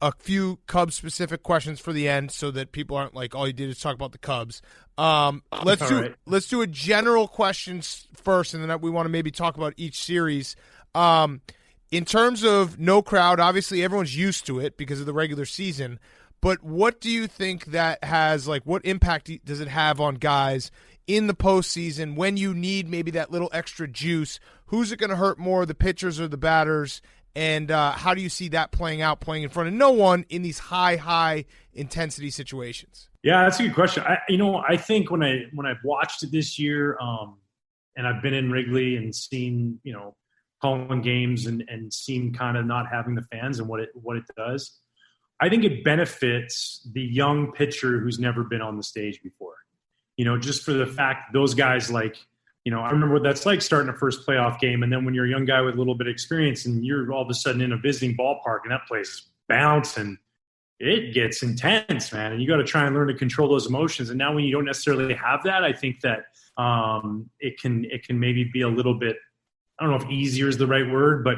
a few Cubs specific questions for the end so that people aren't like, all you did is talk about the Cubs. Let's do a general questions first, and then we want to maybe talk about each series. In terms of no crowd, obviously everyone's used to it because of the regular season. But what do you think that has, what impact does it have on guys in the postseason when you need maybe that little extra juice? Who's it going to hurt more, the pitchers or the batters? And how do you see that playing in front of no one in these high intensity situations? Yeah, that's a good question. I think when I've watched it this year, and I've been in Wrigley and seen, calling games and seen kind of not having the fans and what it does, I think it benefits the young pitcher who's never been on the stage before. Just for the fact those guys I remember what that's like starting a first playoff game, and then when you're a young guy with a little bit of experience and you're all of a sudden in a visiting ballpark and that place is bouncing, it gets intense, man, and you got to try and learn to control those emotions. And now when you don't necessarily have that, I think that it can maybe be a little bit, I don't know if easier is the right word, but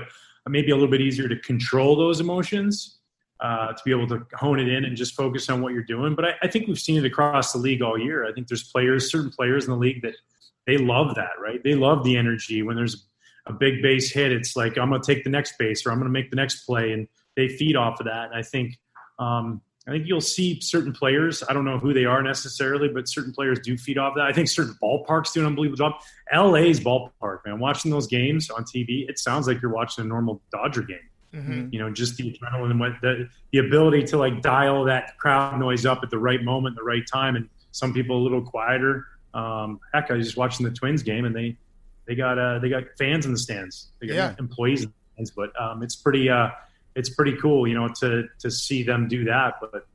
maybe a little bit easier to control those emotions, to be able to hone it in and just focus on what you're doing. But I think we've seen it across the league all year. I think there's certain players in the league that they love that, right? They love the energy. When there's a big base hit, it's like, I'm going to take the next base or I'm going to make the next play, and they feed off of that. And I think you'll see certain players, I don't know who they are necessarily, but certain players do feed off that. I think certain ballparks do an unbelievable job. LA's ballpark, man, watching those games on TV, it sounds like you're watching a normal Dodger game. Mm-hmm. Just the adrenaline, the ability to dial that crowd noise up at the right moment, the right time, and some people a little quieter. Heck, I was just watching the Twins game, and they they got fans in the stands. They got Yeah. employees in the stands, but it's pretty cool, to see them do that. But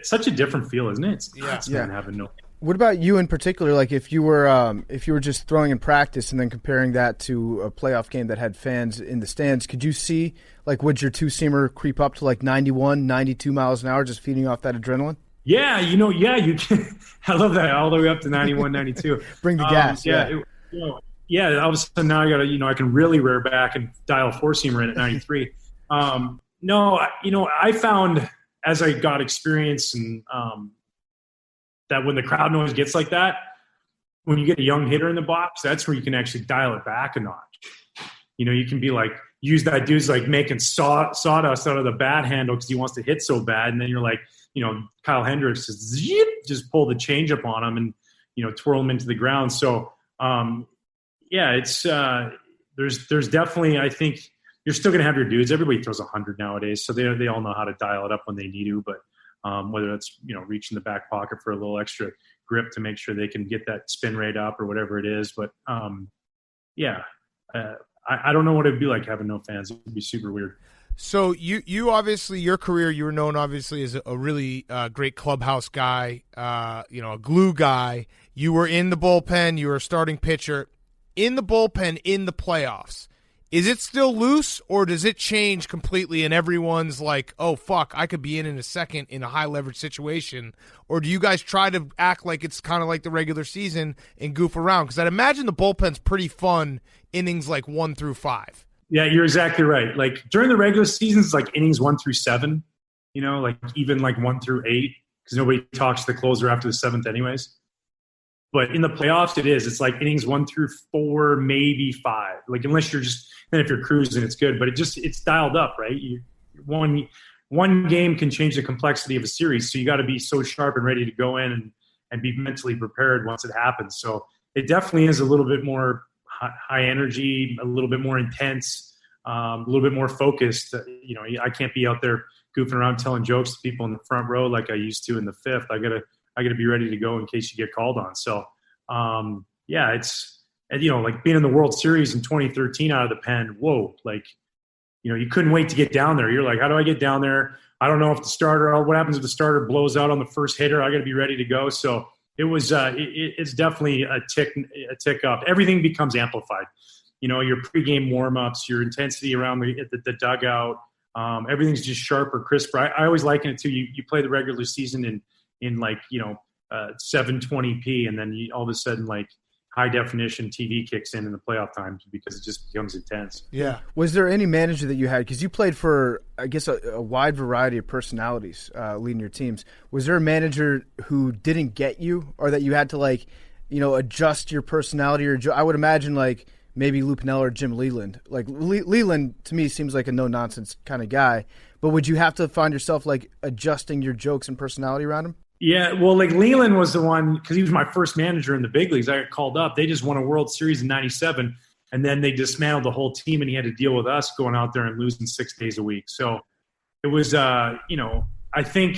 such a different feel, isn't it? It's nuts, man, having no. What about you in particular? Like if you were just throwing in practice and then comparing that to a playoff game that had fans in the stands, could you see, like, would your two-seamer creep up to like 91, 92 miles an hour just feeding off that adrenaline? Yeah, you can. I love that, all the way up to 91, 92. Bring the gas. Yeah, all of a sudden now I got to, I can really rear back and dial a four-seamer in at 93. I found as I got experience and that when the crowd noise gets like that, when you get a young hitter in the box, that's where you can actually dial it back a notch. You can be like, use that dude's like making sawdust out of the bat handle because he wants to hit so bad. And then you're like, Kyle Hendricks just pull the changeup on him and, twirl him into the ground. So, it's there's definitely, I think you're still going to have your dudes. Everybody throws 100 nowadays. So they all know how to dial it up when they need to, but whether it's, reaching the back pocket for a little extra grip to make sure they can get that spin rate up or whatever it is. But I don't know what it'd be like having no fans. It'd be super weird. So you obviously, your career, you were known obviously as a really great clubhouse guy, a glue guy. You were in the bullpen. You were a starting pitcher. In the bullpen in the playoffs, is it still loose or does it change completely and everyone's like, oh, fuck, I could be in a second in a high-leverage situation? Or do you guys try to act like it's kind of like the regular season and goof around? Because I'd imagine the bullpen's pretty fun innings like 1 through 5. Yeah, you're exactly right. Like during the regular season, it's like innings 1 through 7, like even like 1 through 8 because nobody talks to the closer after the 7th anyways. But in the playoffs, it's like innings 1 through 4, maybe 5. Like unless you're then if you're cruising, it's good. But it's dialed up, right? One game can change the complexity of a series, so you got to be so sharp and ready to go in and be mentally prepared once it happens. So it definitely is a little bit more high energy, a little bit more intense, a little bit more focused. I can't be out there goofing around telling jokes to people in the front row like I used to in the 5th. I gotta be ready to go in case you get called on. So, it's, like being in the World Series in 2013 out of the pen. Whoa. Like, you couldn't wait to get down there. You're like, how do I get down there? I don't know if what happens if the starter blows out on the first hitter? I got to be ready to go. So it was, it's definitely a tick up. Everything becomes amplified. Your pregame warmups, your intensity around the dugout, everything's just sharper, crisper. I always liken it to you play the regular season in like 720p, and then all of a sudden like high definition TV kicks in the playoff times because it just becomes intense. Yeah. Was there any manager that you had, because you played for I guess a wide variety of personalities leading your teams? Was there a manager who didn't get you, or that you had to adjust your personality? Or I would imagine like maybe Lou Piniella or Jim Leland. Like Leland to me seems like a no nonsense kind of guy, but would you have to find yourself like adjusting your jokes and personality around him? Yeah, well, like Leland was the one, because he was my first manager in the big leagues. I got called up. They just won a World Series in '97, and then they dismantled the whole team, and he had to deal with us going out there and losing 6 days a week. So it was, I think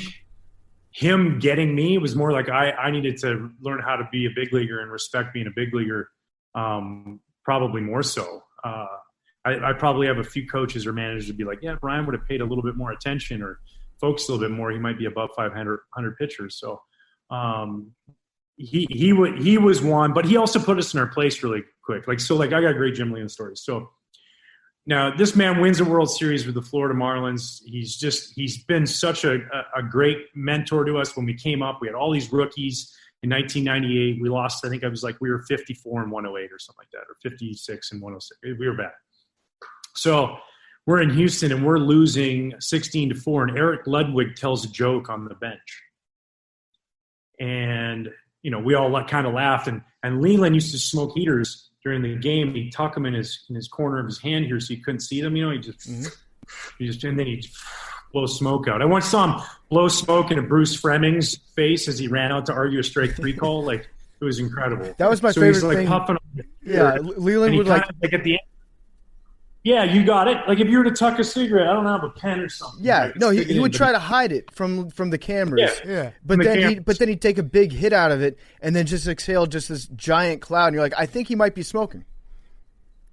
him getting me was more like I needed to learn how to be a big leaguer and respect being a big leaguer, probably more so. I probably have a few coaches or managers to be like, yeah, Ryan would have paid a little bit more attention or focus a little bit more, he might be above 500 pitchers. So he was one, but he also put us in our place really quick. I got a great Jim Leland story. So now this man wins a World Series with the Florida Marlins. He's been such a great mentor to us. When we came up, we had all these rookies. In 1998, we lost, I think we were 54 and 108 or something like that, or 56 and 106. We were bad. So we're in Houston and we're losing 16-4, and Eric Ludwig tells a joke on the bench. And, we all kind of laughed. And Leland used to smoke heaters during the game. He'd tuck them in his corner of his hand here so you couldn't see them. And then he'd blow smoke out. I once saw him blow smoke into Bruce Fremming's face as he ran out to argue a strike 3 call. It was incredible. That was my favorite he's thing. Puffing on yeah, Leland would at the end. Yeah, you got it. Like if you were to tuck a cigarette, I don't have a pen or something. Yeah, no, he would try to hide it from the cameras. Yeah. But then he'd take a big hit out of it and then just exhale just this giant cloud. And you're like, I think he might be smoking.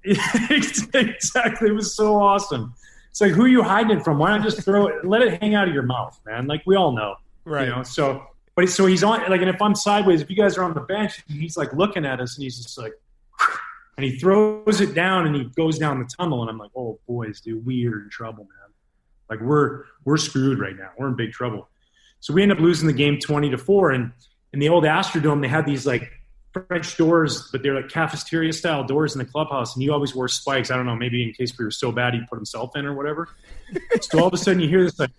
Exactly. It was so awesome. It's like, who are you hiding it from? Why not just throw it? Let it hang out of your mouth, man. Like, we all know. Right. You know, so he's on, like, and if I'm sideways, if you guys are on the bench, he's like looking at us and he's just like, and he throws it down and he goes down the tunnel. And I'm like, oh, boys, dude, we are in trouble, man. Like, we're screwed right now. We're in big trouble. So we end up losing the game 20-4. And in the old Astrodome, they had these like French doors, but they're like cafeteria style doors in the clubhouse. And he always wore spikes. I don't know, maybe in case we were so bad, he put himself in or whatever. So all of a sudden you hear this like,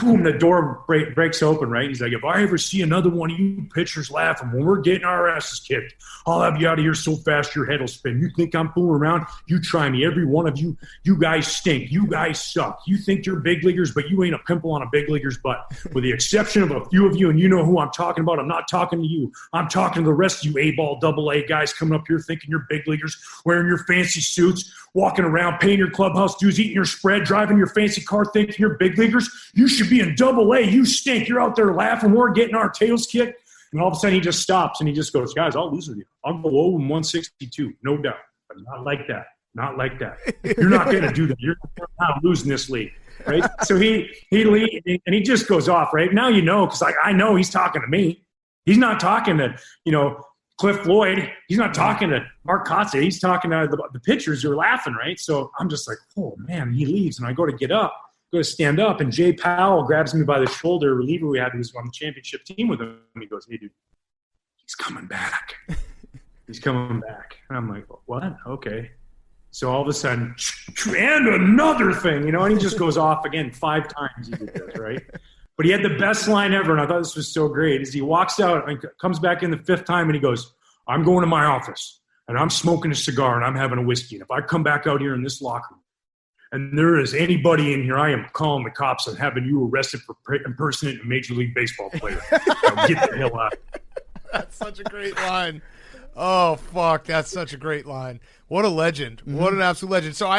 boom, the door breaks open, right? He's like, if I ever see another one of you pitchers laughing when we're getting our asses kicked, I'll have you out of here so fast your head will spin. You think I'm fooling around? You try me. Every one of you, you guys stink. You guys suck. You think you're big leaguers, but you ain't a pimple on a big leaguer's butt. With the exception of a few of you, and you know who I'm talking about. I'm not talking to you. I'm talking to the rest of you A-ball, double-A guys coming up here thinking you're big leaguers, wearing your fancy suits, walking around, paying your clubhouse dues, eating your spread, driving your fancy car thinking you're big leaguers. You should be in double-A. You stink. You're out there laughing. We're getting our tails kicked. And all of a sudden he just stops and he just goes, guys, I'll lose with you. I'll go 0-162, no doubt. But not like that. Not like that. You're not going to do that. You're not losing this league, right? So he leaves and he just goes off, right? Now you know, because I know he's talking to me. He's not talking to, Cliff Floyd. He's not talking to Mark Kotze. He's talking to the pitchers who are laughing, right? So I'm just like, oh, man, he leaves. And I go to get up. Go to stand up, and Jay Powell grabs me by the shoulder, a reliever we had who was on the championship team with him. And he goes, hey, dude, he's coming back. He's coming back. And I'm like, what? Okay. So all of a sudden, and another thing, and he just goes off again 5 times he did this, right? But he had the best line ever, and I thought this was so great, is he walks out and comes back in the 5th time, and he goes, I'm going to my office, and I'm smoking a cigar, and I'm having a whiskey. And if I come back out here in this locker room, and there is anybody in here, I am calling the cops and having you arrested for impersonating a Major League Baseball player. Get the hell out. That's such a great line. Oh, fuck. That's such a great line. What a legend. Mm-hmm. What an absolute legend. So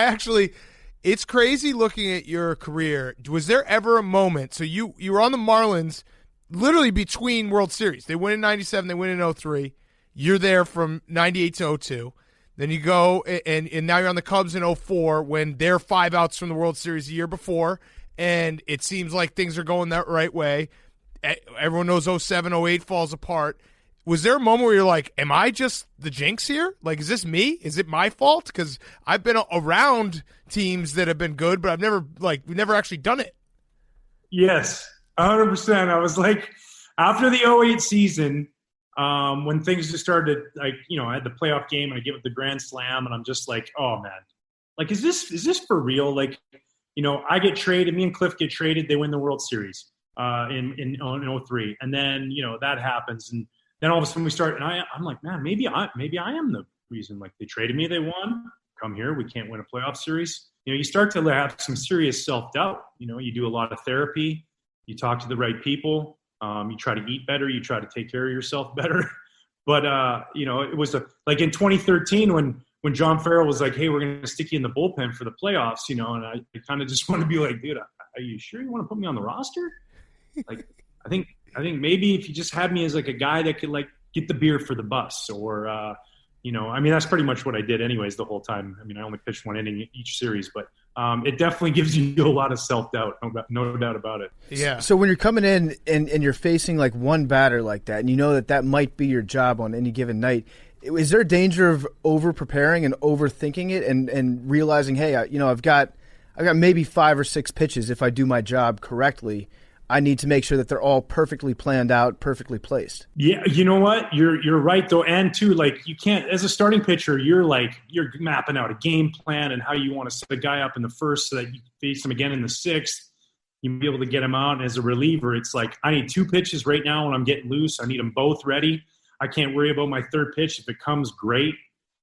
it's crazy looking at your career. Was there ever a moment, so you were on the Marlins literally between World Series. They win in 97, they win in 03. You're there from 98 to 02. Then you go, and now you're on the Cubs in 04 when they're 5 outs from the World Series the year before, and it seems like things are going that right way. Everyone knows 07, 08 falls apart. Was there a moment where you're like, am I just the jinx here? Like, is this me? Is it my fault? Because I've been around teams that have been good, but we've never actually done it. Yes, 100%. I was like, after the 08 season, when things just started, I had the playoff game and I give it the grand slam, and I'm just like, oh man, like, is this for real? Like, I get traded, me and Cliff get traded, they win the World Series in 03, and then that happens, and then all of a sudden we start, and I'm like, man, maybe I am the reason. Like, they traded me, they won, come here, we can't win a playoff series. You start to have some serious self-doubt. You do a lot of therapy, you talk to the right people. You try to eat better. You try to take care of yourself better. But, it was like in 2013 when John Farrell was like, hey, we're going to stick you in the bullpen for the playoffs, and I kind of just want to be like, dude, are you sure you want to put me on the roster? Like, I think maybe if you just had me as like a guy that could like get the beer for the bus or, that's pretty much what I did anyways the whole time. I only pitched 1 inning each series, but it definitely gives you a lot of self-doubt, no doubt about it. Yeah. So when you're coming in and you're facing like one batter like that, and you know that might be your job on any given night, is there a danger of over-preparing and overthinking it and realizing, hey, I've got maybe 5 or 6 pitches if I do my job correctly. I need to make sure that they're all perfectly planned out, perfectly placed. Yeah, you know what? You're right though, and too, like, you can't, as a starting pitcher, you're mapping out a game plan and how you want to set a guy up in the first so that you can face him again in the 6th. You'll be able to get him out. And as a reliever, it's like, I need 2 pitches right now when I'm getting loose. I need them both ready. I can't worry about my 3rd pitch. If it comes, great.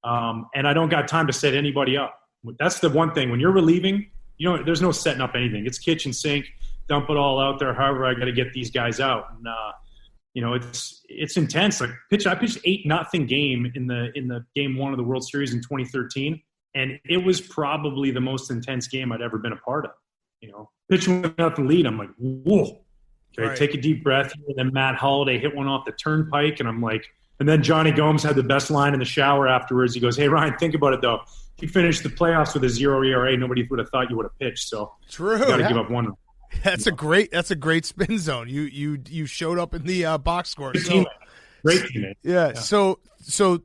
And I don't got time to set anybody up. That's the one thing. When you're relieving, there's no setting up anything. It's kitchen sink. Dump it all out there. However, I got to get these guys out, and it's intense. Like I pitched 8-0 game in the game 1 of the World Series in 2013, and it was probably the most intense game I'd ever been a part of. Pitching with nothing lead, I'm like, whoa. Okay, right. Take a deep breath, and then Matt Holliday hit one off the turnpike, and I'm like, And then Johnny Gomes had the best line in the shower afterwards. He goes, "Hey, Ryan, think about it, though. If you finished the playoffs with a 0 ERA, nobody would have thought you would have pitched. So True. you got to give up one. That's a great spin zone. You showed up in the box score. Great So, teammate. Great teammate. yeah. So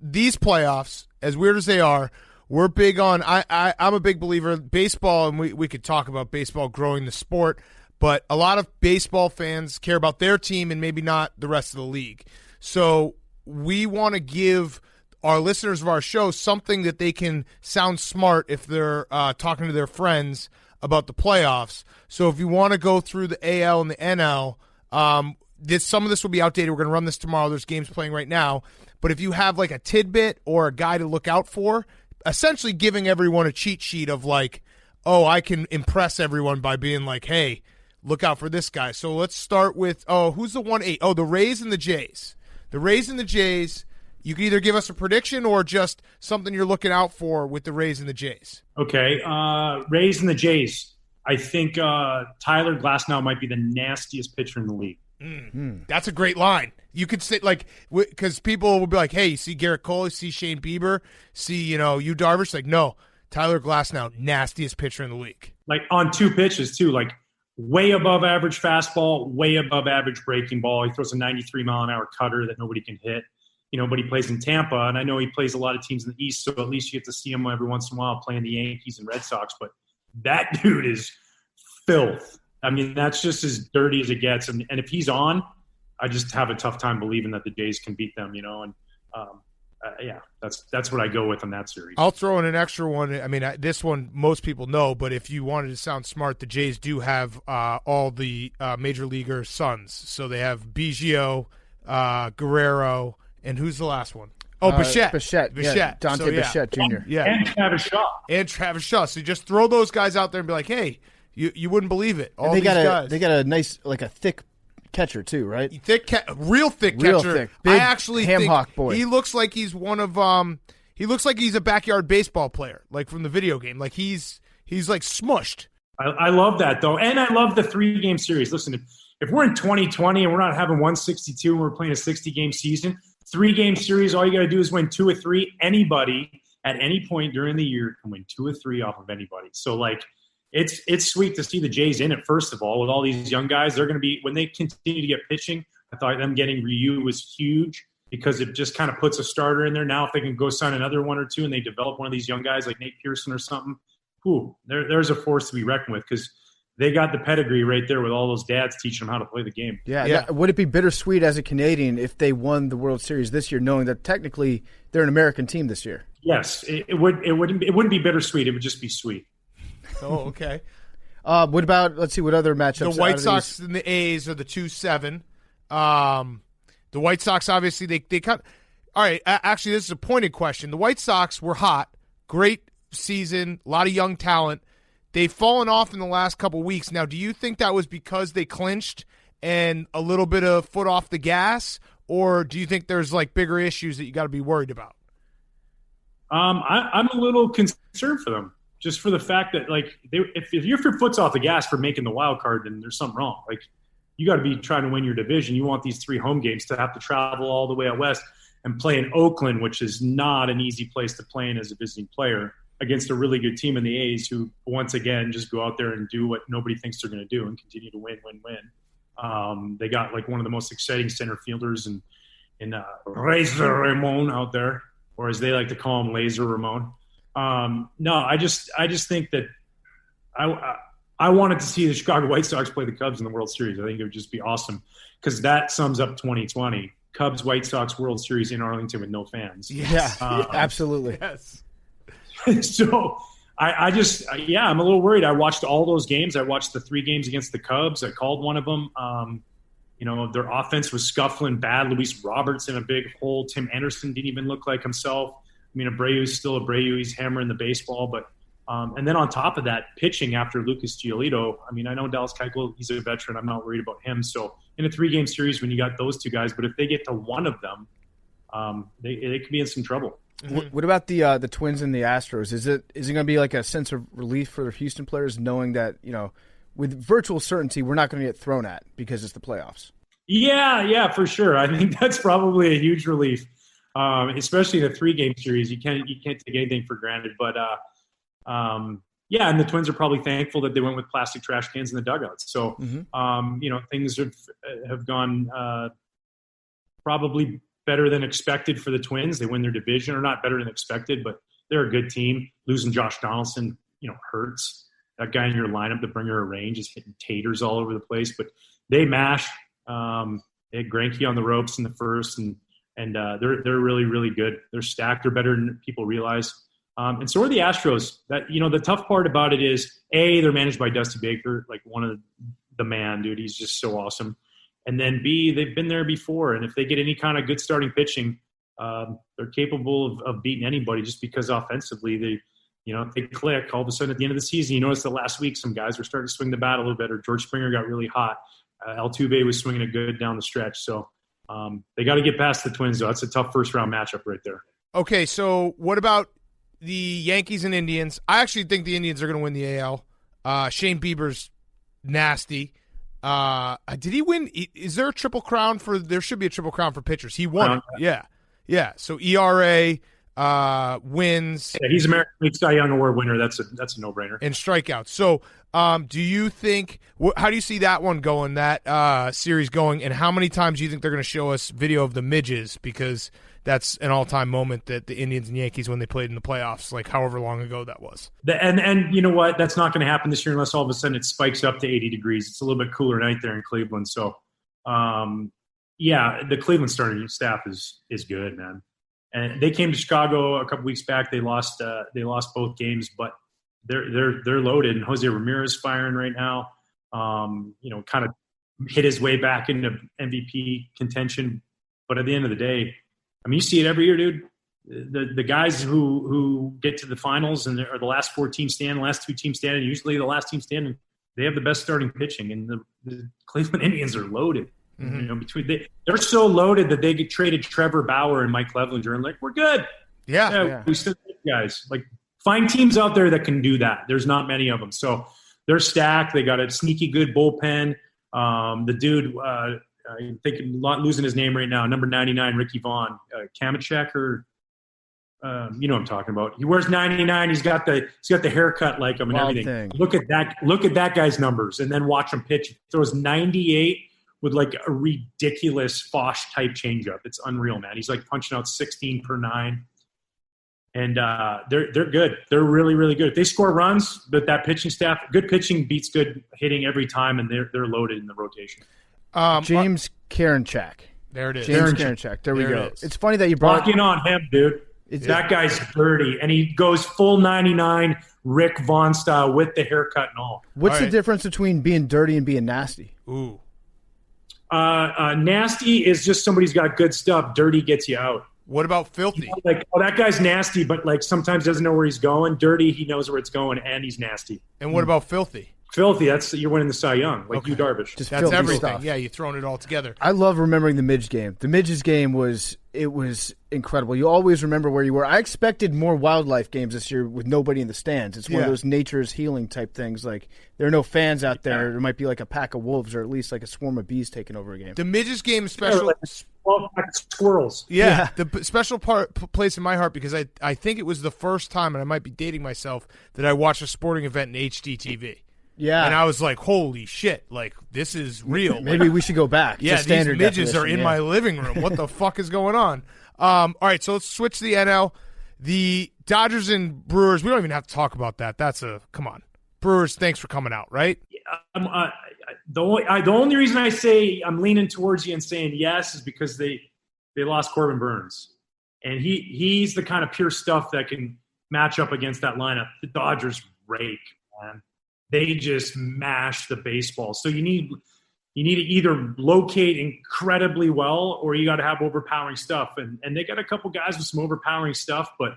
these playoffs, as weird as they are, we're big on. I'm a big believer in baseball, and we could talk about baseball growing the sport, but a lot of baseball fans care about their team and maybe not the rest of the league. So we want to give our listeners of our show something that they can sound smart if they're talking to their friends about the playoffs. So if you want to go through the AL and the NL, some of this will be outdated. We're going to run this tomorrow. There's games playing right now. But if you have like a tidbit or a guy to look out for, essentially giving everyone a cheat sheet of like, oh, I can impress everyone by being like, hey, look out for this guy. So let's start with, who's the 1-8? Oh, the Rays and the Jays. The Rays and the Jays, you can either give us a prediction or just something you're looking out for with the Rays and the Jays. Okay, Rays and the Jays. I think Tyler Glasnow might be the nastiest pitcher in the league. That's a great line. You could say, like, because people will be like, hey, you see Garrett Cole, you see Shane Bieber, see, Yu Darvish. Like, no, Tyler Glasnow, nastiest pitcher in the league. Like, on 2 pitches, too. Like, way above average fastball, way above average breaking ball. He throws a 93-mile-an-hour cutter that nobody can hit. But he plays in Tampa, and I know he plays a lot of teams in the East, so at least you get to see him every once in a while playing the Yankees and Red Sox. But that dude is filth. I mean, that's just as dirty as it gets. And if he's on, I just have a tough time believing that the Jays can beat them, And, that's what I go with in that series. I'll throw in an extra one. I mean, this one most people know, but if you wanted to sound smart, the Jays do have all the major leaguer sons. So they have Biggio, Guerrero, and who's the last one? Oh, Bichette. Yeah, Dante Bichette Jr. Yeah. And Travis Shaw. So just throw those guys out there and be like, hey, you wouldn't believe it. All they these guys. They got a nice, like a thick catcher too, right? Real thick catcher. Thick. Big I actually ham think hock boy. He looks like he's one of he looks like he's a backyard baseball player, like from the video game. Like he's like smushed. I love that, though. And I love the 3-game series. Listen, if we're in 2020 and we're not having 162 and we're playing a 60-game season, 3-game series, all you got to do is win 2 or 3. Anybody at any point during the year can win 2 or 3 off of anybody. So, like, it's sweet to see the Jays in it, first of all, with all these young guys. They're going to be – when they continue to get pitching, I thought them getting Ryu was huge because it just kind of puts a starter in there. Now if they can go sign another 1 or 2 and they develop one of these young guys like Nate Pearson or something, there's a force to be reckoned with because they got the pedigree right there with all those dads teaching them how to play the game. Yeah. Would it be bittersweet as a Canadian if they won the World Series this year, knowing that technically they're an American team this year? Yes, it wouldn't be bittersweet. It would just be sweet. Oh, okay. What about, let's see, what other matchups? The White Sox and the A's are the 2-7. The White Sox, obviously, they cut. All right, actually, this is a pointed question. The White Sox were hot. Great season, a lot of young talent. They've fallen off in the last couple weeks. Now, do you think that was because they clinched and a little bit of foot off the gas, or do you think there's like bigger issues that you got to be worried about? I'm a little concerned for them, just for the fact that like if your foot's off the gas for making the wild card, then there's something wrong. Like you got to be trying to win your division. You want these 3 home games to have to travel all the way out west and play in Oakland, which is not an easy place to play in as a visiting player, against a really good team in the A's who, once again, just go out there and do what nobody thinks they're going to do and continue to win. They got like one of the most exciting center fielders in Razor Ramon out there, or as they like to call him, Laser Ramon. No, I just think that I wanted to see the Chicago White Sox play the Cubs in the World Series. I think it would just be awesome because that sums up 2020. Cubs White Sox World Series in Arlington with no fans. Yeah, absolutely. Yes. So I'm a little worried. I watched all those games. I watched the 3 games against the Cubs. I called one of them. Their offense was scuffling bad. Luis Roberts in a big hole. Tim Anderson didn't even look like himself. I mean, Abreu's still Abreu. He's hammering the baseball. But and then on top of that, pitching after Lucas Giolito. I mean, I know Dallas Keuchel, he's a veteran. I'm not worried about him. So in a 3-game series when you got those 2 guys, but if they get to one of them, they could be in some trouble. Mm-hmm. What about the Twins and the Astros? Is it going to be like a sense of relief for the Houston players knowing that, with virtual certainty, we're not going to get thrown at because it's the playoffs? Yeah, for sure. I think that's probably a huge relief. especially in a 3-game series. You can't take anything for granted. But yeah, and the Twins are probably thankful that they went with plastic trash cans in the dugouts. So things have gone probably better than expected for the Twins. They win their division, or not better than expected, but they're a good team. Losing Josh Donaldson, hurts. That guy in your lineup, the bringer of range, is hitting taters all over the place. But they mash. They had Greinke on the ropes in the first, and they're really, really good. They're stacked. They're better than people realize. And so are the Astros. That the tough part about it is, A, they're managed by Dusty Baker, like one of the man, dude. He's just so awesome. And then B, they've been there before, and if they get any kind of good starting pitching, they're capable of beating anybody, just because offensively if they click, all of a sudden at the end of the season, you notice that last week some guys were starting to swing the bat a little better. George Springer got really hot. Altuve was swinging it good down the stretch. So they got to get past the Twins, though. That's a tough first-round matchup right there. Okay, so what about the Yankees and Indians? I actually think the Indians are going to win the AL. Shane Bieber's nasty. Did he win? Is there a triple crown there should be a triple crown for pitchers. He won it. Yeah. So ERA, wins. Yeah, he's American League Cy Young Award winner. That's a no-brainer. And strikeouts. So do you think how do you see that one going, that series going, and how many times do you think they're going to show us video of the midges, because that's an all-time moment that the Indians and Yankees, when they played in the playoffs, like however long ago that was. And you know what? That's not going to happen this year unless all of a sudden it spikes up to 80 degrees. It's a little bit cooler night there in Cleveland. So, the Cleveland starting staff is good, man. And they came to Chicago a couple weeks back. They lost both games, but they're loaded. And Jose Ramirez firing right now. Kind of hit his way back into MVP contention. But at the end of the day, I mean, you see it every year, dude. The guys who get to the finals and are the last 4 teams standing, last 2 teams standing, usually the last team standing, they have the best starting pitching. And the Cleveland Indians are loaded. Mm-hmm. They're so loaded that they get traded Trevor Bauer and Mike Clevenger, and we're good. Yeah. We still have guys. Find teams out there that can do that. There's not many of them. So they're stacked. They got a sneaky good bullpen. The dude, I'm thinking, not losing his name right now, number 99, Ricky Vaughn, Kamachek, or what I'm talking about. He wears 99. He's got the haircut like him and everything. Thing. Look at that guy's numbers, and then watch him pitch. He throws 98 with a ridiculous Foch type changeup. It's unreal, man. He's punching out 16 per 9. And they're good. They're really, really good. If they score runs, but that pitching staff, good pitching beats good hitting every time, and they're loaded in the rotation. James Karinchak. There it is. James Karinchak. There we go. It's funny that you brought Locking on him, dude. That guy's dirty, and he goes full 99 Rick Vaughn style with the haircut and all. What's the difference between being dirty and being nasty? Ooh. Nasty is just somebody's got good stuff. Dirty gets you out. What about filthy? That guy's nasty, but sometimes doesn't know where he's going. Dirty, he knows where it's going, and he's nasty. And what about filthy? Filthy, you're winning the Cy Young, Yu Darvish. Just that's everything. Stuff. Yeah, you're throwing it all together. I love remembering the Midge game. The Midges game was incredible. You always remember where you were. I expected more wildlife games this year with nobody in the stands. It's one of those nature's healing type things. There are no fans out there. There might be a pack of wolves, or at least a swarm of bees taking over a game. The Midges game is special. Squirrels. Yeah, the special place in my heart, because I think it was the first time, and I might be dating myself, that I watched a sporting event in HD TV. Yeah. And I was like, holy shit, this is real. Maybe we should go back. Yeah, these midges are in my living room. What the fuck is going on? All right, so let's switch to the NL. The Dodgers and Brewers, we don't even have to talk about that. Come on. Brewers, thanks for coming out, right? The only reason I say I'm leaning towards you and saying yes is because they lost Corbin Burns. And he's the kind of pure stuff that can match up against that lineup. The Dodgers rake, man. They just mash the baseball. So you need to either locate incredibly well, or you got to have overpowering stuff. And they got a couple guys with some overpowering stuff, but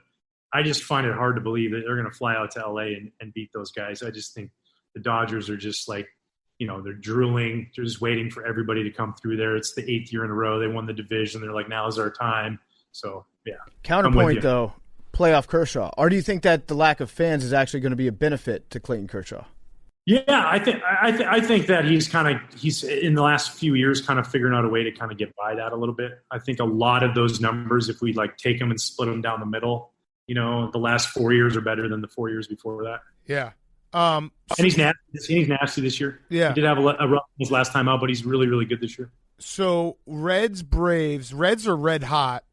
I just find it hard to believe that they're going to fly out to LA and beat those guys. I just think the Dodgers are just they're drooling. They're just waiting for everybody to come through there. It's the 8th year in a row. They won the division. They're like, now's our time. So, yeah. Counterpoint, though, playoff Kershaw. Or do you think that the lack of fans is actually going to be a benefit to Clayton Kershaw? Yeah, I think that he's in the last few years kind of figuring out a way to kind of get by that a little bit. I think a lot of those numbers, if we like take them and split them down the middle, the last 4 years are better than the 4 years before that. Yeah. And he's nasty. He's nasty this year. Yeah. He did have a rough his last time out, but he's really, really good this year. So Braves are red hot.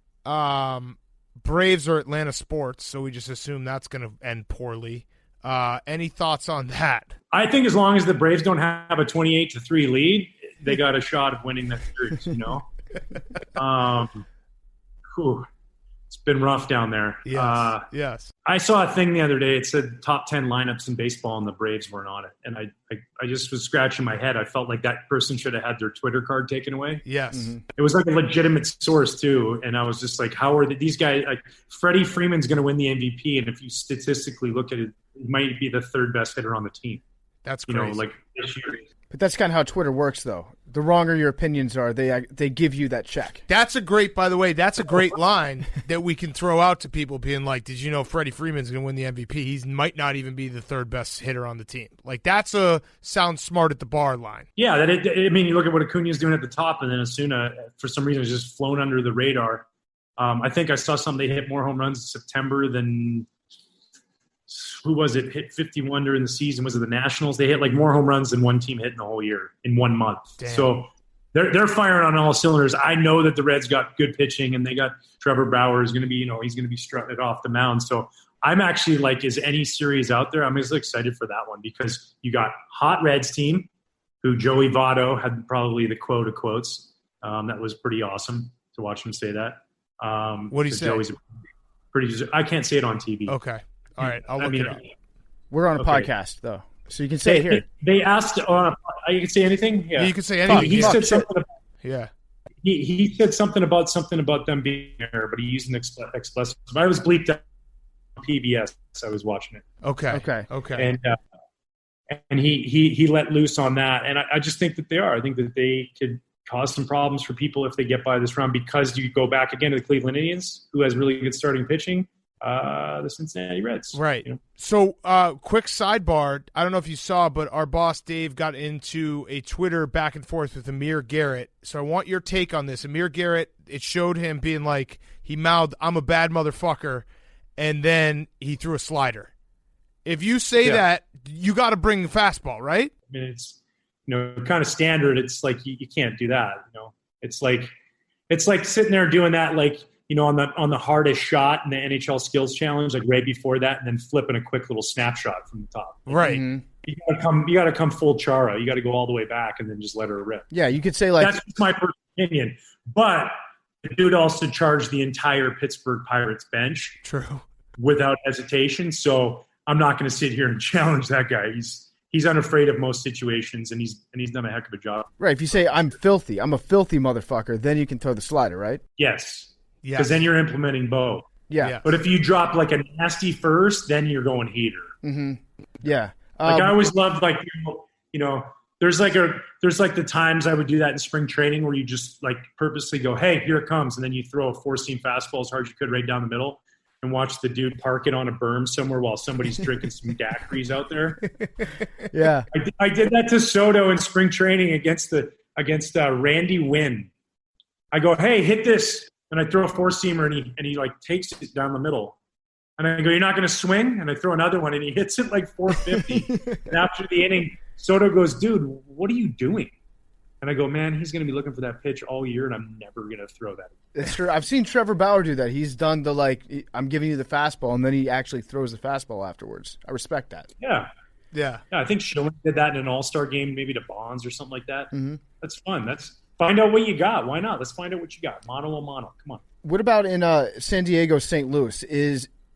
Braves are Atlanta sports, so we just assume that's going to end poorly. Any thoughts on that? I think as long as the Braves don't have a 28-3 lead, they got a shot of winning that series. It's been rough down there. Yes. Yes. I saw a thing the other day. It said top 10 lineups in baseball, and the Braves weren't on it. And I just was scratching my head. I felt like that person should have had their Twitter card taken away. Yes. Mm-hmm. It was like a legitimate source too, and I was just like, "How are these guys?" Like Freddie Freeman's going to win the MVP, and if you statistically look at it, he might be the third best hitter on the team. That's crazy. Like this year. But that's kind of how Twitter works, though. The wronger your opinions are, they give you that check. By the way, that's a great line that we can throw out to people being like, did you know Freddie Freeman's going to win the MVP? He might not even be the third best hitter on the team. Like, that's a sound smart at the bar line. Yeah, you look at what Acuna's doing at the top, and then Asuna, for some reason, has just flown under the radar. I think I saw something. They hit more home runs in September than – who was it? Hit 51 during the season. Was it the Nationals? They hit like more home runs than one team hit in the whole year in 1 month. Damn. So they're firing on all cylinders. I know that the Reds got good pitching, and they got Trevor Bauer is going to be, he's going to be strutting it off the mound. So I'm actually like, is any series out there? I'm just excited for that one because you got hot Reds team, who Joey Votto had probably the quote of quotes. That was pretty awesome to watch him say that. What do you say? Joey's I can't say it on TV. Okay. All right, I'll look it up. We're on a podcast, though, so you can say it here. They asked on you can say anything? Yeah. You can say anything. He said something about, yeah. He said something about them being there, but he used an explicit. I was bleeped out on PBS. I was watching it. Okay. And he let loose on that, and I just think that they are. I think that they could cause some problems for people if they get by this round because you go back again to the Cleveland Indians, who has really good starting pitching. The Cincinnati Reds. Right. So, quick sidebar. I don't know if you saw, but our boss Dave got into a Twitter back and forth with Amir Garrett. So I want your take on this. Amir Garrett, it showed him being like, he mouthed, "I'm a bad motherfucker," and then he threw a slider. If you say that, you got to bring the fastball, right? I mean, it's kind of standard. It's like you can't do that. It's like sitting there doing that, like. On the hardest shot in the NHL Skills Challenge, like right before that, and then flipping a quick little snapshot from the top. Right. Mm-hmm. You gotta come full Chara. You gotta go all the way back and then just let her rip. Yeah, you could say like that's just my personal opinion. But the dude also charged the entire Pittsburgh Pirates bench. True. Without hesitation. So I'm not gonna sit here and challenge that guy. He's unafraid of most situations, and he's done a heck of a job. Right. If you say I'm filthy, I'm a filthy motherfucker, then you can throw the slider, right? Yes. Yeah. Because then you're implementing both. Yeah. But if you drop like a nasty first, then you're going heater. Mm-hmm. Yeah. I always loved there's the times I would do that in spring training where you just like purposely go, hey, here it comes, and then you throw a 4-seam fastball as hard as you could right down the middle and watch the dude park it on a berm somewhere while somebody's drinking some daiquiris out there. Yeah. I did that to Soto in spring training against Randy Wynn. I go, hey, hit this. And I throw a 4-seamer, and he like takes it down the middle. And I go, you're not going to swing? And I throw another one, and he hits it like 450. And after the inning, Soto goes, dude, what are you doing? And I go, man, he's going to be looking for that pitch all year, and I'm never going to throw that. It's true. I've seen Trevor Bauer do that. He's done the I'm giving you the fastball, and then he actually throws the fastball afterwards. I respect that. Yeah. Yeah. I think Schilling did that in an all-star game, maybe to Bonds or something like that. Mm-hmm. That's fun. Find out what you got. Why not? Let's find out what you got. Mono a mono. Come on. What about in San Diego, St. Louis?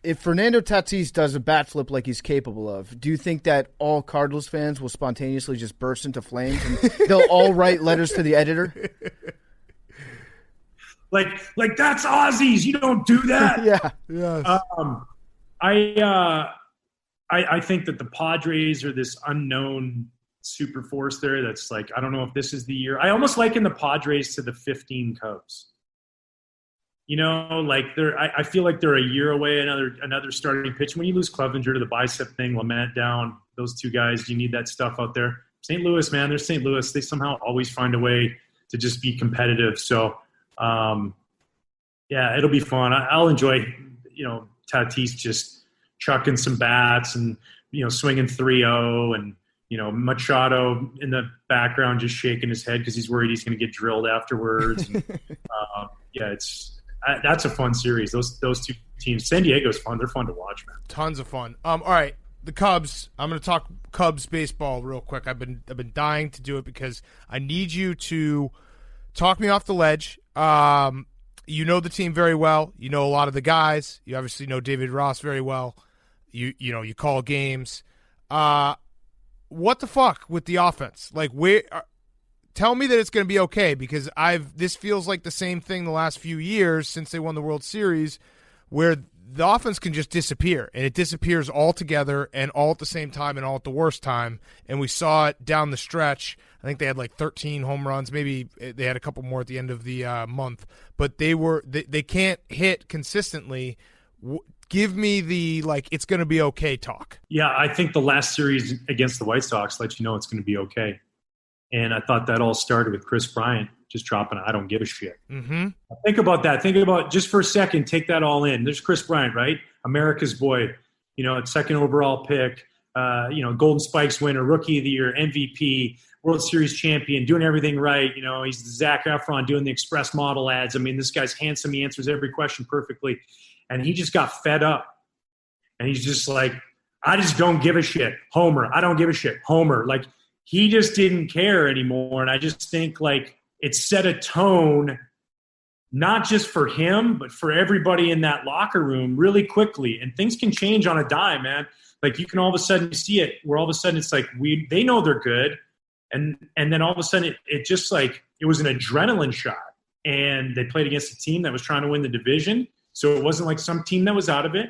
If Fernando Tatis does a bat flip like he's capable of, do you think that all Cardinals fans will spontaneously just burst into flames and they'll all write letters to the editor? Like that's Aussies. You don't do that. Yeah. Yes. I think that the Padres are this unknown super force there. That's like, I don't know if this is the year. I almost liken the Padres to the 15 Cubs. I feel like they're a year away, another starting pitch. When you lose Clevenger to the bicep thing, Lamet down, those two guys. You need that stuff out there. St. Louis, man, they're St. Louis. They somehow always find a way to just be competitive. So, yeah, it'll be fun. I'll enjoy, Tatis just chucking some bats and, swinging 3-0 and, Machado in the background just shaking his head because he's worried he's going to get drilled afterwards. And, that's a fun series. Those two teams. San Diego's fun. They're fun to watch, man. Tons of fun. All right, the Cubs. I'm going to talk Cubs baseball real quick. I've been dying to do it because I need you to talk me off the ledge. You know the team very well. You know a lot of the guys. You obviously know David Ross very well. You call games. What the fuck with the offense? Like, tell me that it's going to be okay, because this feels like the same thing the last few years since they won the World Series, where the offense can just disappear, and it disappears all together and all at the same time and all at the worst time. And we saw it down the stretch. I think they had like 13 home runs. Maybe they had a couple more at the end of the month, but they can't hit consistently. Give me the, it's going to be okay talk. Yeah, I think the last series against the White Sox let you know it's going to be okay. And I thought that all started with Chris Bryant just dropping I don't give a shit. Mm-hmm. Think about that. Think about, just for a second, take that all in. There's Chris Bryant, right? America's boy, second overall pick, Golden Spikes winner, Rookie of the Year, MVP, World Series champion, doing everything right. He's the Zac Efron doing the Express model ads. I mean, this guy's handsome. He answers every question perfectly. And he just got fed up. And he's just like, I just don't give a shit. Homer. I don't give a shit. Homer. Like, he just didn't care anymore. And I just think, it set a tone, not just for him, but for everybody in that locker room really quickly. And things can change on a dime, man. Like, you can all of a sudden see it where all of a sudden it's like they know they're good. And then all of a sudden it just it was an adrenaline shot. And they played against a team that was trying to win the division. So it wasn't like some team that was out of it.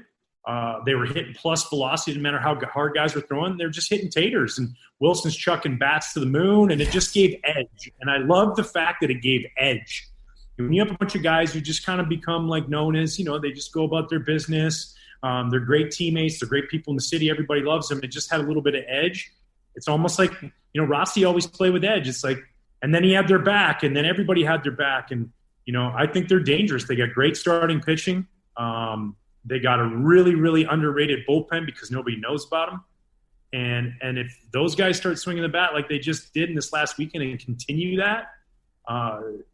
They were hitting plus velocity, no matter how hard guys were throwing. They're just hitting taters. And Wilson's chucking bats to the moon, and it just gave edge. And I love the fact that it gave edge. When you have a bunch of guys who just kind of become known as, they just go about their business. They're great teammates. They're great people in the city. Everybody loves them. It just had a little bit of edge. It's almost like, Rossi always played with edge. It's and then he had their back, and then everybody had their back. And, I think they're dangerous. They got great starting pitching. They got a really, really underrated bullpen because nobody knows about them. And if those guys start swinging the bat like they just did in this last weekend and continue that,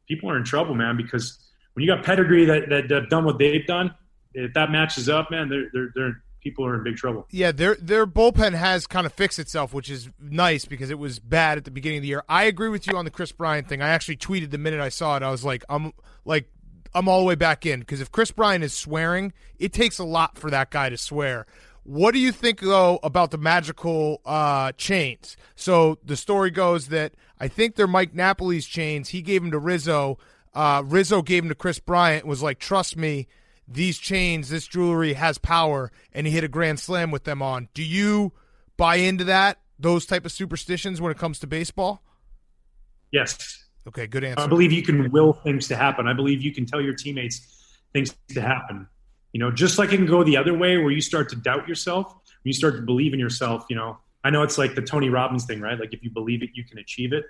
people are in trouble, man, because when you got pedigree that have done what they've done, if that matches up, man, they're people are in big trouble. Yeah, their bullpen has kind of fixed itself, which is nice because it was bad at the beginning of the year. I agree with you on the Chris Bryant thing. I actually tweeted the minute I saw it. I was like, I'm all the way back in, because if Chris Bryant is swearing, it takes a lot for that guy to swear. What do you think, though, about the magical chains? So the story goes that I think they're Mike Napoli's chains. He gave them to Rizzo. Rizzo gave them to Chris Bryant, was like, trust me, these chains, this jewelry has power, and he hit a grand slam with them on. Do you buy into that, those type of superstitions when it comes to baseball? Yes. Okay, good answer. I believe you can will things to happen. I believe you can tell your teammates things to happen. Just like it can go the other way where you start to doubt yourself, when you start to believe in yourself, I know it's like the Tony Robbins thing, right? Like, if you believe it, you can achieve it.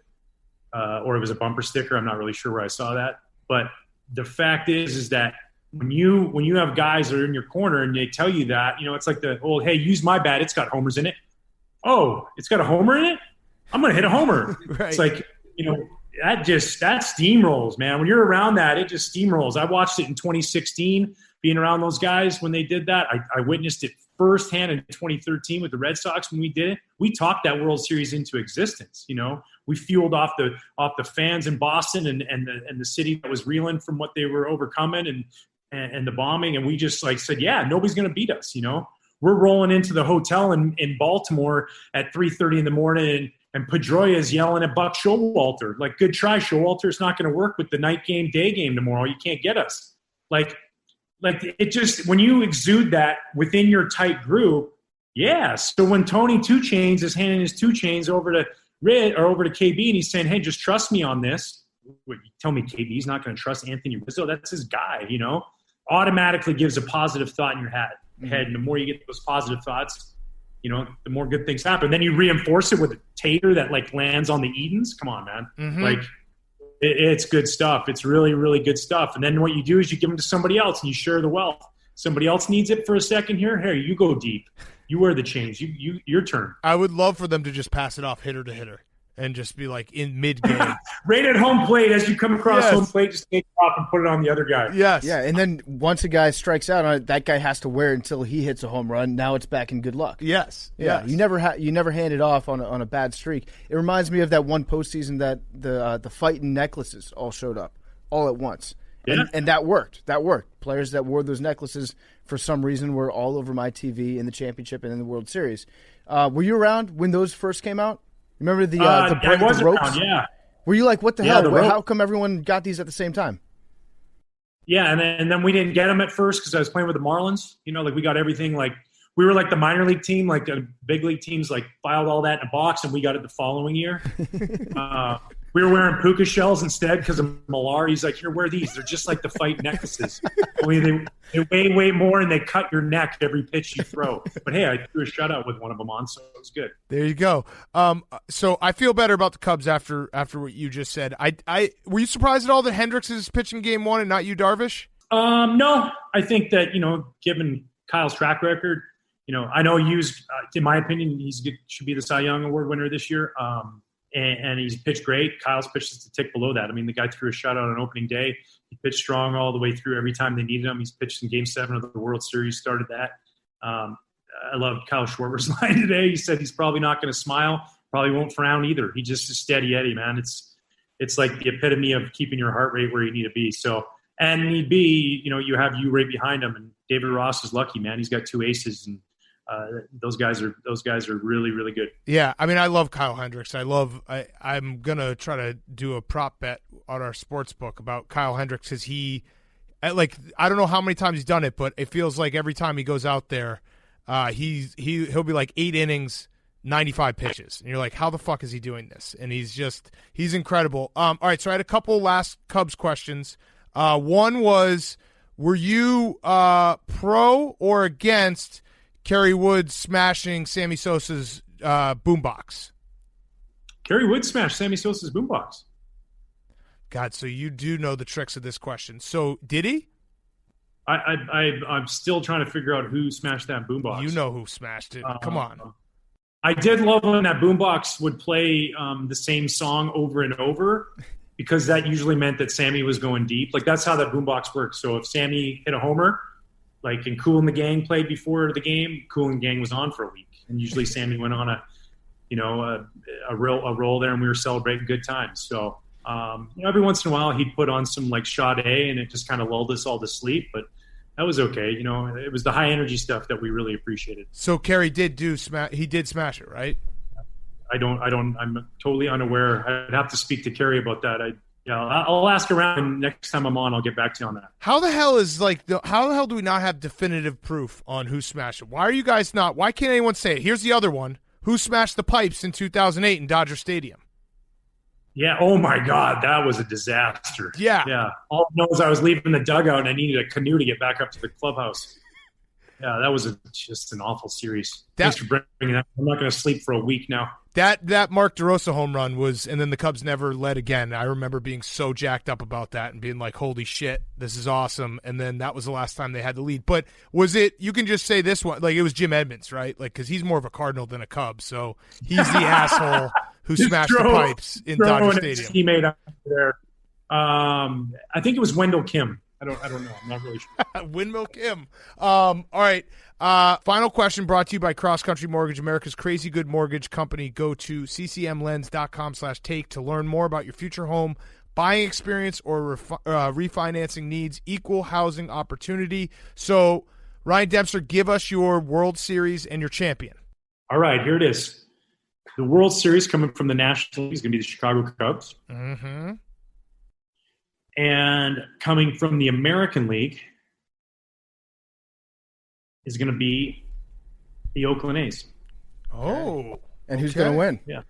Or it was a bumper sticker. I'm not really sure where I saw that. But the fact is that when you have guys that are in your corner and they tell you that, it's like the old, hey, use my bat. It's got homers in it. Oh, it's got a homer in it? I'm going to hit a homer. Right. It's like, that steamrolls, man. When you're around that, it just steamrolls. I watched it in 2016, being around those guys when they did that. I witnessed it firsthand in 2013 with the Red Sox when we did it. We talked that World Series into existence. We fueled off the fans in Boston and the city that was reeling from what they were overcoming and the bombing. And we just said, yeah, nobody's going to beat us. We're rolling into the hotel in Baltimore at 3:30 in the morning, and Pedroia is yelling at Buck Showalter, like, good try, Showalter. It's not going to work with the night game, day game tomorrow. You can't get us. Like it just, when you exude that within your tight group, yeah. So when Tony Two Chains is handing his 2 chains over to Rid or over to KB, and he's saying, hey, just trust me on this. What, you tell me KB's not going to trust Anthony Rizzo? That's his guy, automatically gives a positive thought in your head. And the more you get those positive thoughts, the more good things happen. Then you reinforce it with a tater that like lands on the Edens. Come on, man. Mm-hmm. Like it's good stuff. It's really, really good stuff. And then what you do is you give them to somebody else and you share the wealth. Somebody else needs it for a second here. Here, you go deep. You wear the chains. Your turn. I would love for them to just pass it off hitter to hitter and just be like in mid-game. Right at home plate, as you come across Yes. home plate, just take it off and put it on the other guy. Yes. Yeah, and then once a guy strikes out on it, that guy has to wear it until he hits a home run. Now it's back in good luck. Yes. Yeah, Yes. you never hand it off on a bad streak. It reminds me of that one postseason that the fighting necklaces all showed up all at once, Yeah. and that worked. That worked. Players that wore those necklaces for some reason were all over my TV in the championship and in the World Series. Were you around when those first came out? Remember the I was the ropes? around, yeah. Were you like, what the Yeah, hell? the rope. How come everyone got these at the same time? Yeah, and then we didn't get them at first because I was playing with the Marlins. Like we got everything like we were like the minor league team, like the big league teams like filed all that in a box, and we got it the following year. We were wearing puka shells instead because of Millar. He's like, here, wear these. They're just like the fight necklaces. Only they weigh way more and they cut your neck every pitch you throw. But hey, I threw a shutout with one of them on, so it was good. There you go. So I feel better about the Cubs after what you just said. I were you surprised at all that Hendricks is pitching game one and not you, Darvish? No, I think that given Kyle's track record, I know Hughes, in my opinion, should be the Cy Young Award winner this year. And he's pitched great. Kyle's pitched just a tick below that. I mean, the guy threw a shutout on opening day. He pitched strong all the way through every time they needed him. He's pitched in Game 7 of the World Series, started that. I love Kyle Schwarber's line today. He said he's probably not going to smile, probably won't frown either. He just is steady Eddie, man. It's like the epitome of keeping your heart rate where you need to be. So, and need be, you have you right behind him. And David Ross is lucky, man. He's got 2 aces, and those guys are really, really good. Yeah, I mean, I love Kyle Hendricks. I'm gonna try to do a prop bet on our sports book about Kyle Hendricks because I don't know how many times he's done it, but it feels like every time he goes out there, he'll be like 8 innings, 95 pitches, and you're like, how the fuck is he doing this? And he's incredible. All right, so I had a couple last Cubs questions. One was, were you pro or against Kerry Wood smashing Sammy Sosa's boombox? Kerry Wood smashed Sammy Sosa's boombox. God, so you do know the tricks of this question. So did he? I'm still trying to figure out who smashed that boombox. You know who smashed it. Come on. I did love when that boombox would play the same song over and over because that usually meant that Sammy was going deep. Like that's how that boombox works. So if Sammy hit a homer, like and Kool and the Gang played before the game, Kool and the Gang was on for a week, and usually Sammy went on a roll there, and we were celebrating good times. So every once in a while he'd put on some like Sade, and it just kind of lulled us all to sleep. But that was okay. It was the high energy stuff that we really appreciated. So Kerry did he did smash it, right? I'm totally unaware. I'd have to speak to Kerry about that. I'll ask around, and next time I'm on, I'll get back to you on that. How the hell do we not have definitive proof on who smashed it? Why can't anyone say it? Here's the other one. Who smashed the pipes in 2008 in Dodger Stadium? Yeah. Oh my God, that was a disaster. Yeah. Yeah. All I know is I was leaving the dugout and I needed a canoe to get back up to the clubhouse. Yeah, that was just an awful series. Thanks for bringing that. I'm not going to sleep for a week now. That Mark DeRosa home run was, and then the Cubs never led again. I remember being so jacked up about that and being like, holy shit, this is awesome. And then that was the last time they had the lead. But was it, you can just say this one, like it was Jim Edmonds, right? Like, because he's more of a Cardinal than a Cub. So he's the asshole who smashed the pipes in Dodger Stadium. Teammate out there. I think it was Wendell Kim. I don't know. I'm not really sure. Windmill Kim. All right. Final question brought to you by Cross Country Mortgage, America's crazy good mortgage company. Go to ccmlens.com/take to learn more about your future home buying experience or refinancing needs. Equal housing opportunity. So, Ryan Dempster, give us your World Series and your champion. All right, here it is. The World Series coming from the National League is going to be the Chicago Cubs. Mm-hmm. And coming from the American League is going to be the Oakland A's. Oh. And who's going to win? Yeah.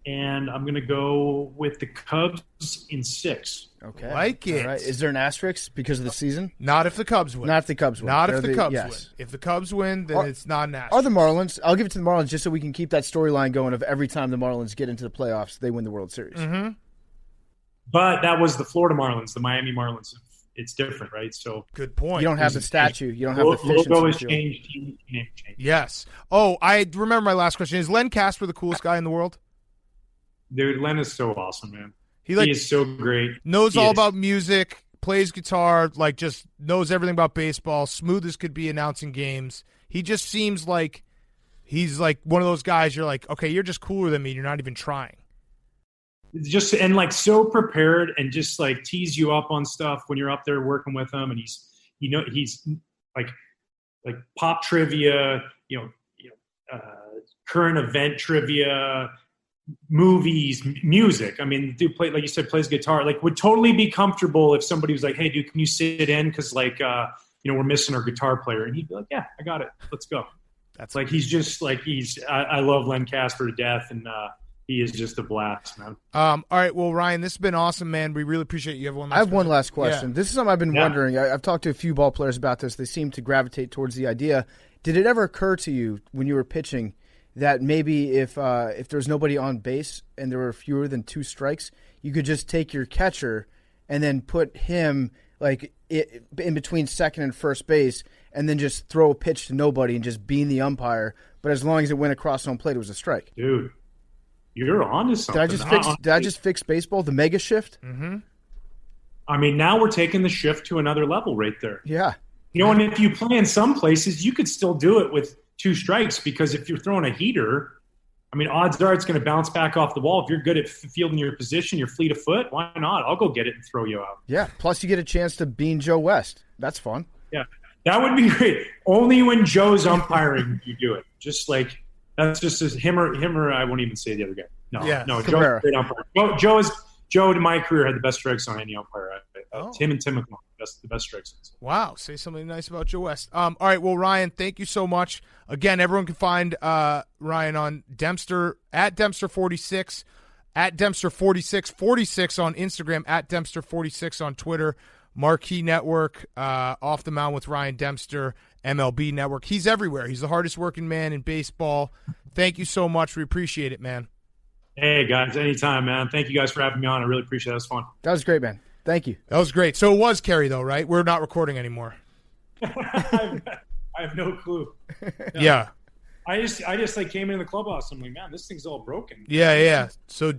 and I'm going to go with the Cubs in 6. Okay. Like it. All right. Is there an asterisk because of the season? Not if the Cubs win. Not if the Cubs win. Not if the Cubs yes. win. If the Cubs win, then it's not an Are asterisk. the Marlins? I'll give it to the Marlins just so we can keep that storyline going of every time the Marlins get into the playoffs, they win the World Series. Mm-hmm. But that was the Florida Marlins, the Miami Marlins. It's different, right? So Good point. You don't have the statue. You don't have the fish. logo has in the field. changed. Team name changed. Yes. Oh, I remember my last question. Is Len Casper the coolest guy in the world? Dude, Len is so awesome, man. He He is so great. knows He all is. about music, plays guitar, like just knows everything about baseball, smooth as could be announcing games. He just seems like he's like one of those guys you're like, okay, you're just cooler than me. You're not even trying. Just and like so prepared and just like tease you up on stuff when you're up there working with him, and he's like pop trivia, current event trivia, movies, music. I mean, dude play, like you said, plays guitar. Like would totally be comfortable if somebody was like, "Hey, dude, can you sit in? Because we're missing our guitar player," and he'd be like, "Yeah, I got it. Let's go." That's Like he's just like I love Len Casper to death, and he is just a blast, man. All right, well, Ryan, this has been awesome, man. We really appreciate you. I have one last question. Yeah. This is something I've been wondering. I've talked to a few ball players about this. They seem to gravitate towards the idea. Did it ever occur to you when you were pitching that maybe if there's nobody on base and there were fewer than 2 strikes, you could just take your catcher and then put him like in between second and first base and then just throw a pitch to nobody and just being the umpire, but as long as it went across home plate, it was a strike? Dude, you're onto something. Did I just fix baseball? The mega shift? Mm-hmm. I mean, now we're taking the shift to another level right there. Yeah. And if you play in some places, you could still do it with 2 strikes because if you're throwing a heater, I mean, odds are it's going to bounce back off the wall. If you're good at fielding your position, you're fleet of foot, why not? I'll go get it and throw you out. Yeah. Plus, you get a chance to bean Joe West. That's fun. Yeah, that would be great. Only when Joe's umpiring you do it. Just like that's just him or I won't even say the other guy. No, Yeah, no, Cabrera. Joe's a great umpire. Joe in my career had the best strikes on any umpire. Him and Tim McMahon, the best strikes. Wow, say something nice about Joe West. All right, well, Ryan, thank you so much. Again, everyone can find Ryan on Dempster at Dempster46, at Dempster4646 on Instagram, at Dempster46 on Twitter, Marquee Network, Off the Mound with Ryan Dempster, MLB Network. He's everywhere. He's the hardest working man in baseball. Thank you so much. We appreciate it, man. Hey, guys, anytime, man. Thank you guys for having me on. I really appreciate it. That was fun. That was great, man. Thank you. That was great. So it was Kerry, though, right? We're not recording anymore. I have no clue. Yeah. I just like came in the clubhouse. I'm like, man, this thing's all broken. Yeah. So,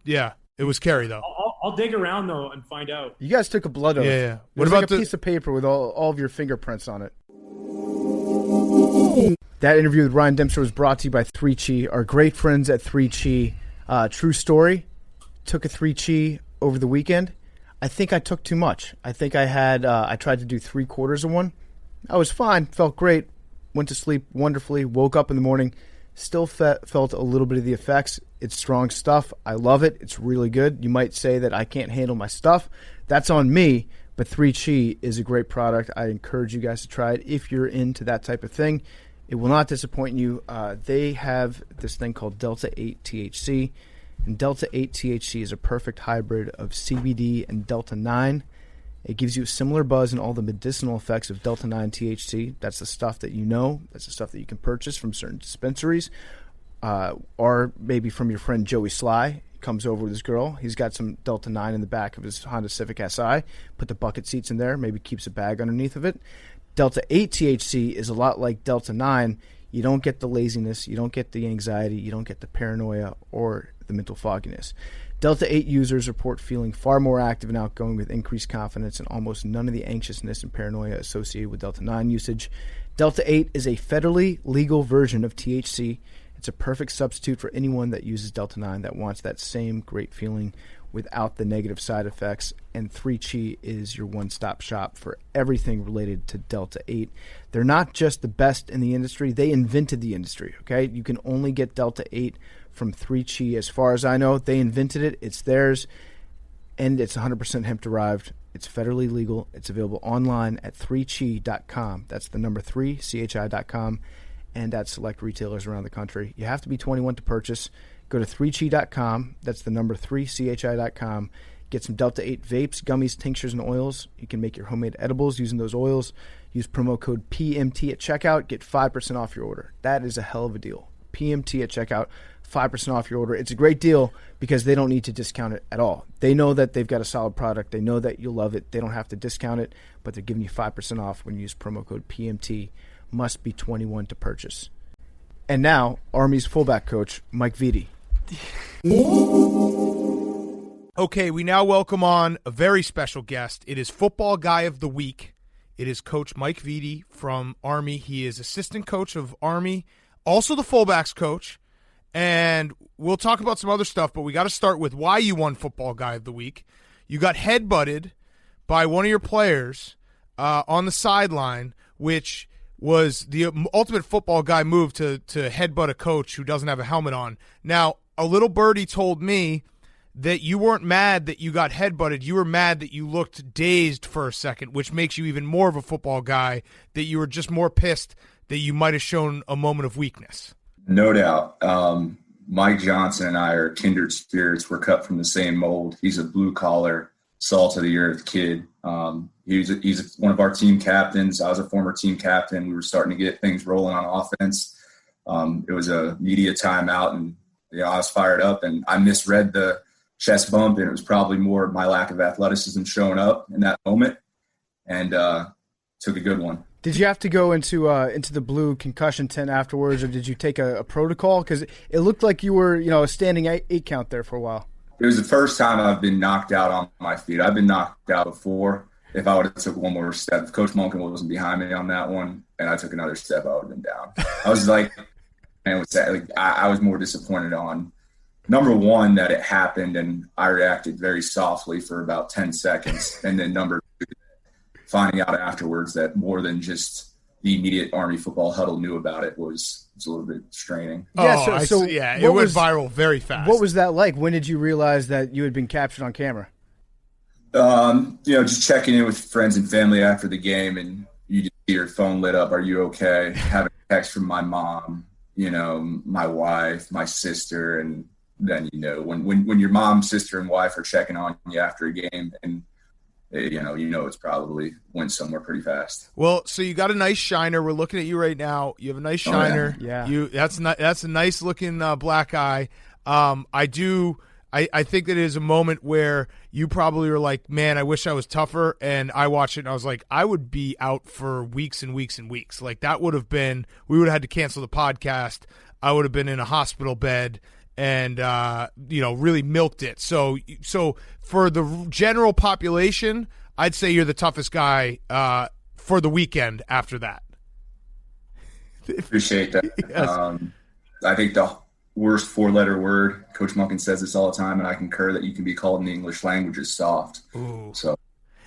yeah, it was Kerry, though. I'll dig around though and find out. You guys took a blood oath. Yeah. What about a piece of paper with all of your fingerprints on it? That interview with Ryan Dempster was brought to you by 3Chi, our great friends at 3Chi. True story. Took a 3Chi over the weekend. I think I took too much. I think I tried to do 3/4 of one. I was fine. Felt great. Went to sleep wonderfully. Woke up in the morning. Still felt a little bit of the effects. It's strong stuff. I love it. It's really good. You might say that I can't handle my stuff. That's on me. But 3Chi is a great product. I encourage you guys to try it if you're into that type of thing. It will not disappoint you. They have this thing called Delta 8 THC. And Delta 8 THC is a perfect hybrid of CBD and Delta 9. It gives you a similar buzz and all the medicinal effects of Delta 9 THC. That's the stuff that you know. That's the stuff that you can purchase from certain dispensaries. Or maybe from your friend Joey Sly. He comes over with his girl. He's got some Delta 9 in the back of his Honda Civic Si. Put the bucket seats in there. Maybe keeps a bag underneath of it. Delta 8 THC is a lot like Delta 9. You don't get the laziness. You don't get the anxiety. You don't get the paranoia or the mental fogginess. Delta 8 users report feeling far more active and outgoing with increased confidence and almost none of the anxiousness and paranoia associated with Delta 9 usage. Delta 8 is a federally legal version of THC. It's a perfect substitute for anyone that uses Delta 9 that wants that same great feeling without the negative side effects, and 3Chi is your one-stop shop for everything related to Delta 8. They're not just the best in the industry, they invented the industry, okay? You can only get Delta 8 from 3Chi as far as I know. They invented it, it's theirs, and it's 100% hemp-derived. It's federally legal. It's available online at 3chi.com. That's the number 3, CHI.com. and at select retailers around the country. You have to be 21 to purchase. Go to 3chi.com. That's the number 3chi.com. Get some Delta 8 vapes, gummies, tinctures, and oils. You can make your homemade edibles using those oils. Use promo code PMT at checkout. Get 5% off your order. That is a hell of a deal. PMT at checkout, 5% off your order. It's a great deal because they don't need to discount it at all. They know that they've got a solid product. They know that you'll love it. They don't have to discount it, but they're giving you 5% off when you use promo code PMT. Must be 21 to purchase. And now, Army's fullback coach, Mike Viti. Okay, we now welcome on a very special guest. It is Football Guy of the Week. It is Coach Mike Viti from Army. He is assistant coach of Army, also the fullbacks coach. And we'll talk about some other stuff, but we got to start with why you won Football Guy of the Week. You got headbutted by one of your players on the sideline, which was the ultimate football guy move to headbutt a coach who doesn't have a helmet on. Now, a little birdie told me that you weren't mad that you got headbutted. You were mad that you looked dazed for a second, which makes you even more of a football guy, that you were just more pissed that you might have shown a moment of weakness. No doubt. Mike Johnson and I are kindred spirits. We're cut from the same mold. He's a blue-collar, salt-of-the-earth kid. He's one of our team captains. I was a former team captain. We were starting to get things rolling on offense. It was a media timeout, and I was fired up, and I misread the chest bump, and it was probably more my lack of athleticism showing up in that moment, and took a good one. Did you have to go into the blue concussion tent afterwards, or did you take a protocol? Because it looked like you were, a standing 8 count there for a while. It was the first time I've been knocked out on my feet. I've been knocked out before. If I would have took one more step, if Coach Monken wasn't behind me on that one, and I took another step, I would have been down. I was I was more disappointed on, number one, that it happened, and I reacted very softly for about 10 seconds. And then number two, finding out afterwards that more than just the immediate Army football huddle knew about it was a little bit straining. Yeah, it went viral very fast. What was that like? When did you realize that you had been captured on camera? Just checking in with friends and family after the game, and you just see your phone lit up. Are you okay? Having a text from my mom, my wife, my sister, and then when your mom, sister, and wife are checking on you after a game, and it's probably went somewhere pretty fast. Well, so you got a nice shiner. We're looking at you right now. You have a nice shiner. Oh, yeah. That's a nice looking black eye. I think that it is a moment where you probably were like, man, I wish I was tougher. And I watched it and I was like, I would be out for weeks and weeks and weeks. Like that would have been, we would have had to cancel the podcast. I would have been in a hospital bed and, really milked it. So for the general population, I'd say you're the toughest guy for the weekend after that. Appreciate that. Yes. I think the worst 4-letter word, Coach Monken says this all the time, and I concur, that you can be called in the English language is soft. Ooh. So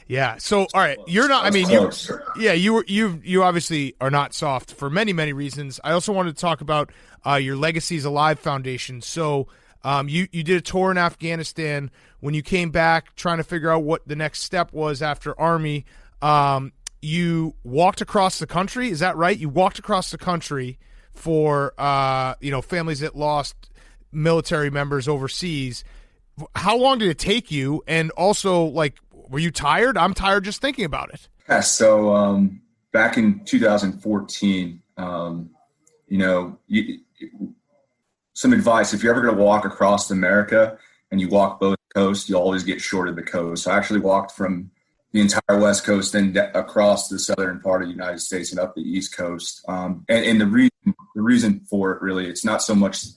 yeah. So all right, you're not. I mean, you obviously are not soft for many, many reasons. I also wanted to talk about your Legacies Alive Foundation. So you did a tour in Afghanistan. When you came back, trying to figure out what the next step was after Army, you walked across the country. Is that right? You walked across the country for families that lost military members overseas. How long did it take you? And also, were you tired? I'm tired just thinking about it. Yeah, so back in 2014, some advice: if you're ever going to walk across America and you walk both coasts, you always get short of the coast. So I actually walked from the entire West Coast, then across the southern part of the United States and up the East Coast. And the reason for it, really, it's not so much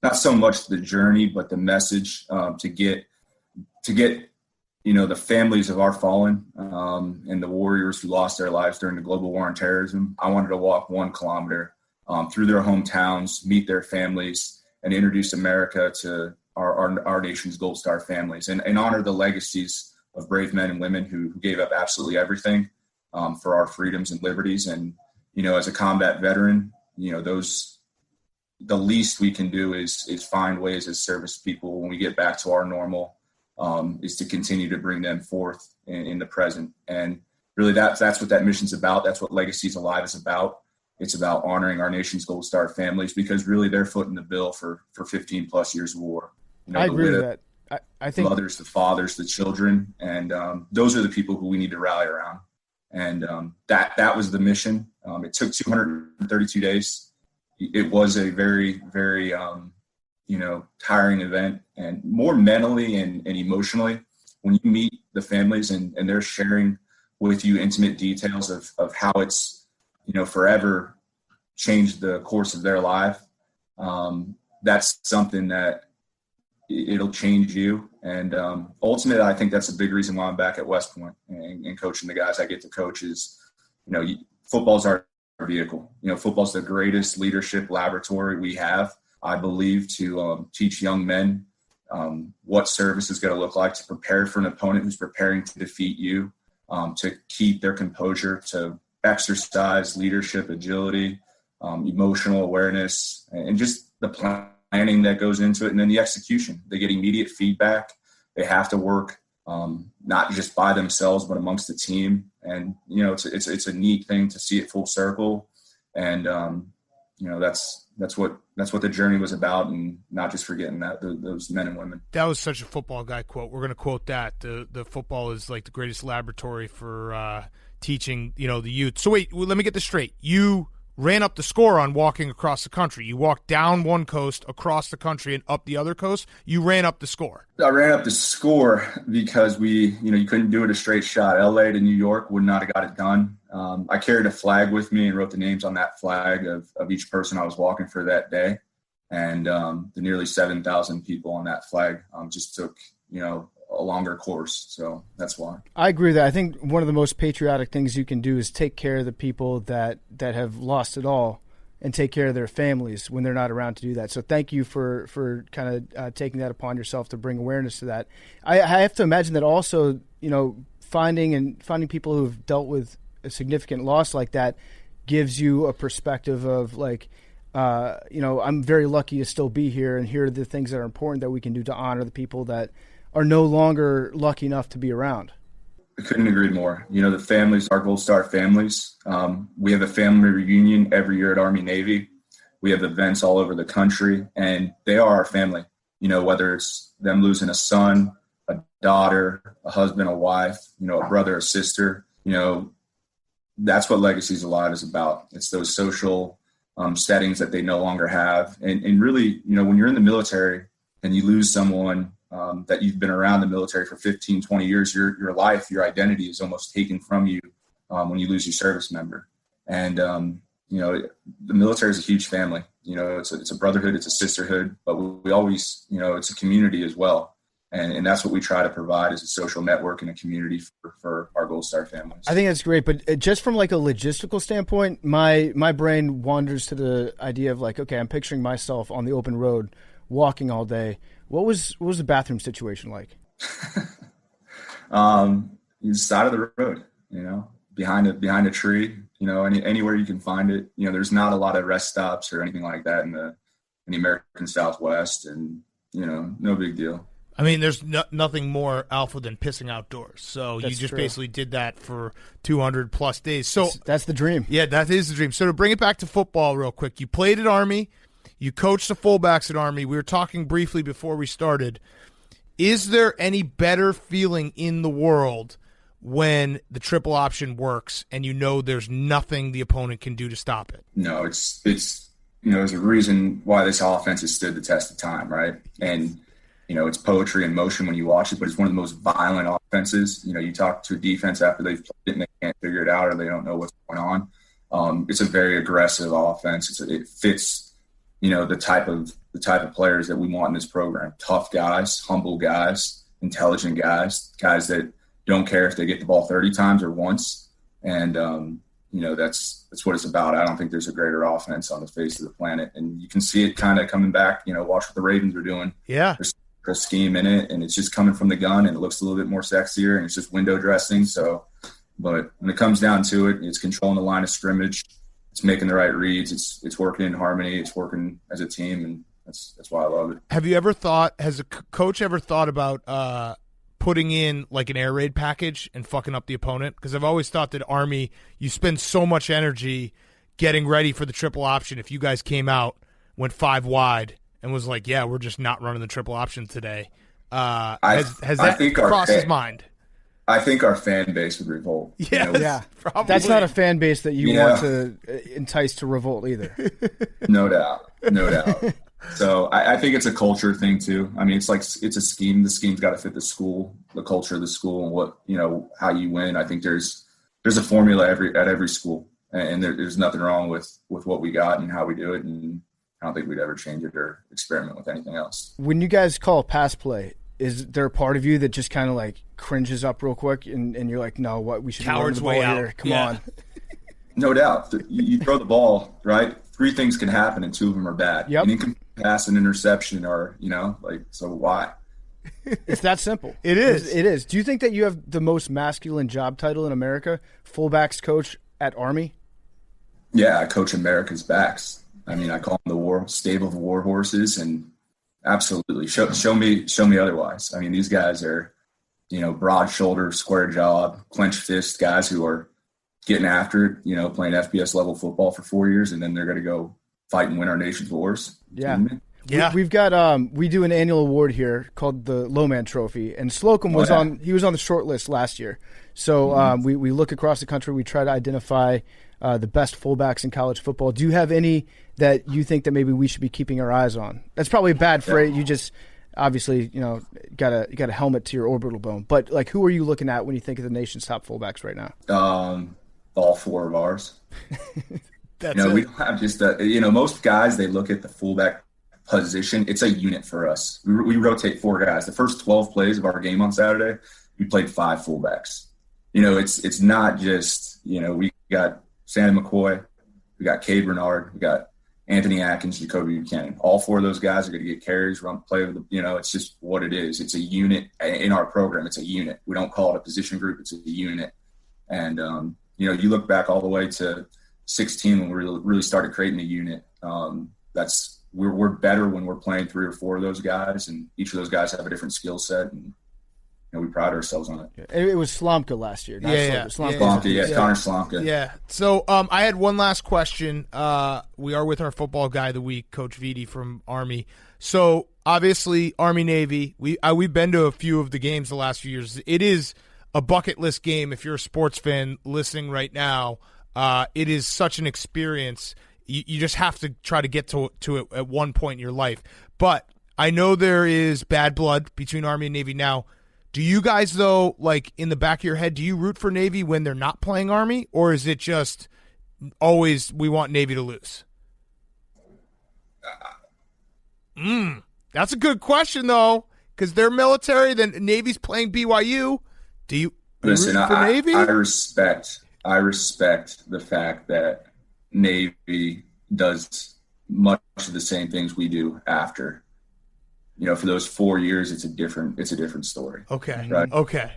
the journey, but the message to get the families of our fallen and the warriors who lost their lives during the global war on terrorism. I wanted to walk 1 kilometer through their hometowns, meet their families, and introduce America to our nation's Gold Star families, and honor the legacies of brave men and women who gave up absolutely everything for our freedoms and liberties. And, as a combat veteran, the least we can do is find ways as service people when we get back to our normal, is to continue to bring them forth in the present. And really that's what that mission's about. That's what Legacies Alive is about. It's about honoring our nation's Gold Star families, because really they're footing the bill for 15 plus years of war. I agree with that. I think mothers, the fathers, the children, and those are the people who we need to rally around. And that was the mission. It took 232 days. It was a very, very, tiring event, and more mentally and emotionally. When you meet the families and they're sharing with you intimate details of how it's, forever changed the course of their life, that's something that it'll change you. And ultimately, I think that's a big reason why I'm back at West Point and coaching the guys I get to coach is, football's our vehicle. Football's the greatest leadership laboratory we have, I believe, to teach young men what service is going to look like, to prepare for an opponent who's preparing to defeat you, to keep their composure, to exercise leadership, agility, emotional awareness, and just the planning that goes into it. And then the execution. They get immediate feedback. They have to work not just by themselves, but amongst the team. And, it's a neat thing to see it full circle. And, that's what the journey was about, and not just forgetting that those men and women. That was such a football guy quote. We're going to quote that. The football is like the greatest laboratory for teaching, the youth. So wait, let me get this straight. You ran up the score on walking across the country. You walked down one coast, across the country, and up the other coast. You ran up the score. I ran up the score because you couldn't do it a straight shot. LA to New York would not have got it done. I carried a flag with me and wrote the names on that flag of each person I was walking for that day. And the nearly 7,000 people on that flag just took, a longer course. So that's why. I agree with that. I think one of the most patriotic things you can do is take care of the people that have lost it all, and take care of their families when they're not around to do that. So thank you for kind of taking that upon yourself to bring awareness to that. I have to imagine that also, finding people who have dealt with a significant loss like that gives you a perspective of like, I'm very lucky to still be here, and here are the things that are important that we can do to honor the people that are no longer lucky enough to be around. I couldn't agree more. The families, our Gold Star families, we have a family reunion every year at Army Navy. We have events all over the country, and they are our family. Whether it's them losing a son, a daughter, a husband, a wife, a brother, a sister, that's what Legacies Alive is about. It's those social settings that they no longer have. And really, when you're in the military and you lose someone that you've been around the military for 15, 20 years, your life, your identity is almost taken from you when you lose your service member. And, the military is a huge family. It's a brotherhood, it's a sisterhood, but we always, it's a community as well. And that's what we try to provide, is a social network and a community for our Gold Star families. I think that's great, but just from like a logistical standpoint, my brain wanders to the idea of like, okay, I'm picturing myself on the open road walking all day. What was the bathroom situation like? The side of the road, behind a tree, anywhere you can find it. There's not a lot of rest stops or anything like that in the American Southwest, and no big deal. I mean, there's nothing more alpha than pissing outdoors. So That's you just true. basically did that for 200 plus days. So That's the dream. yeah, that is the dream. So to bring it back to football real quick, you played at Army, you coached the fullbacks at Army. We were talking briefly before we started. Is there any better feeling in the world when the triple option works and there's nothing the opponent can do to stop it? No, it's there's a reason why this offense has stood the test of time, right? And it's poetry in motion when you watch it, but it's one of the most violent offenses. You talk to a defense after they've played it and they can't figure it out, or they don't know what's going on. It's a very aggressive offense. It fits, the type of players that we want in this program. Tough guys, humble guys, intelligent guys that don't care if they get the ball 30 times or once. And, that's what it's about. I don't think there's a greater offense on the face of the planet. And you can see it kind of coming back, watch what the Ravens are doing. Yeah. There's a scheme in it, and it's just coming from the gun, and it looks a little bit more sexier, and it's just window dressing. So, but when it comes down to it, it's controlling the line of scrimmage. It's making the right reads. It's working in harmony. It's working as a team, and that's why I love it. Have you ever has a coach ever thought about putting in like an air raid package and fucking up the opponent? Because I've always thought that Army, you spend so much energy getting ready for the triple option if you guys came out, went 5 wide, and was like, yeah, we're just not running the triple option today? Has that crossed his mind? I think our fan base would revolt. Yeah, probably. That's not a fan base that you want to entice to revolt either. No doubt. So I think it's a culture thing too. I mean, it's a scheme. The scheme's got to fit the school, the culture of the school, and what how you win. I think there's a formula at every school, and there's nothing wrong with what we got and how we do it. And I don't think we'd ever change it or experiment with anything else. When you guys call pass play, is there a part of you that just kind of like cringes up real quick, and you're like, no, what we should run the ball here? Come on. No doubt. You throw the ball, right? 3 things can happen, and 2 of them are bad. Yep. An incomplete pass, an interception, or so why? It's that simple. It is. It is. Do you think that you have the most masculine job title in America, fullbacks coach at Army? Yeah, I coach America's backs. I mean, I call them the stable of war horses, and absolutely show me otherwise. I mean, these guys are, broad shoulder, square jaw, clenched fist guys who are getting after it, playing FBS level football for 4 years, and then they're going to go fight and win our nation's wars. Yeah. We've got we do an annual award here called the Lowman Trophy, and Slocum was on the short list last year. So we look across the country, we try to identify the best fullbacks in college football. Do you have any that you think that maybe we should be keeping our eyes on? That's probably a bad phrase. You just obviously, got a helmet to your orbital bone. But like, who are you looking at when you think of the nation's top fullbacks right now? All 4 of ours. We don't have just most guys, they look at the fullback position. It's a unit for us. We rotate 4 guys. The first 12 plays of our game on Saturday, we played 5 fullbacks. It's not just, we got Santa McCoy, we got Cade Bernard, we got Anthony Atkins, Jacoby Buchanan. All 4 of those guys are going to get carries, play with it's just what it is. It's a unit in our program. It's a unit. We don't call it a position group. It's a unit. And, you look back all the way to 16 when we really started creating a unit. We're better when we're playing 3 or 4 of those guys, and each of those guys have a different skill set, and we pride ourselves on it. It was Slomka last year. Slomka, Connor Slomka. Yeah. So I had one last question. We are with our football guy of the week, Coach Viti from Army. So obviously Army Navy. We've been to a few of the games the last few years. It is a bucket list game if you're a sports fan listening right now. It is such an experience. You just have to try to get to it at one point in your life. But I know there is bad blood between Army and Navy now. Do you guys, though, like in the back of your head, do you root for Navy when they're not playing Army? Or is it just always we want Navy to lose? That's a good question, though, because they're military, then Navy's playing BYU. Do you root for Navy? I respect the fact that Navy does much of the same things we do after. For those 4 years, it's a different story. Okay. Right? Okay.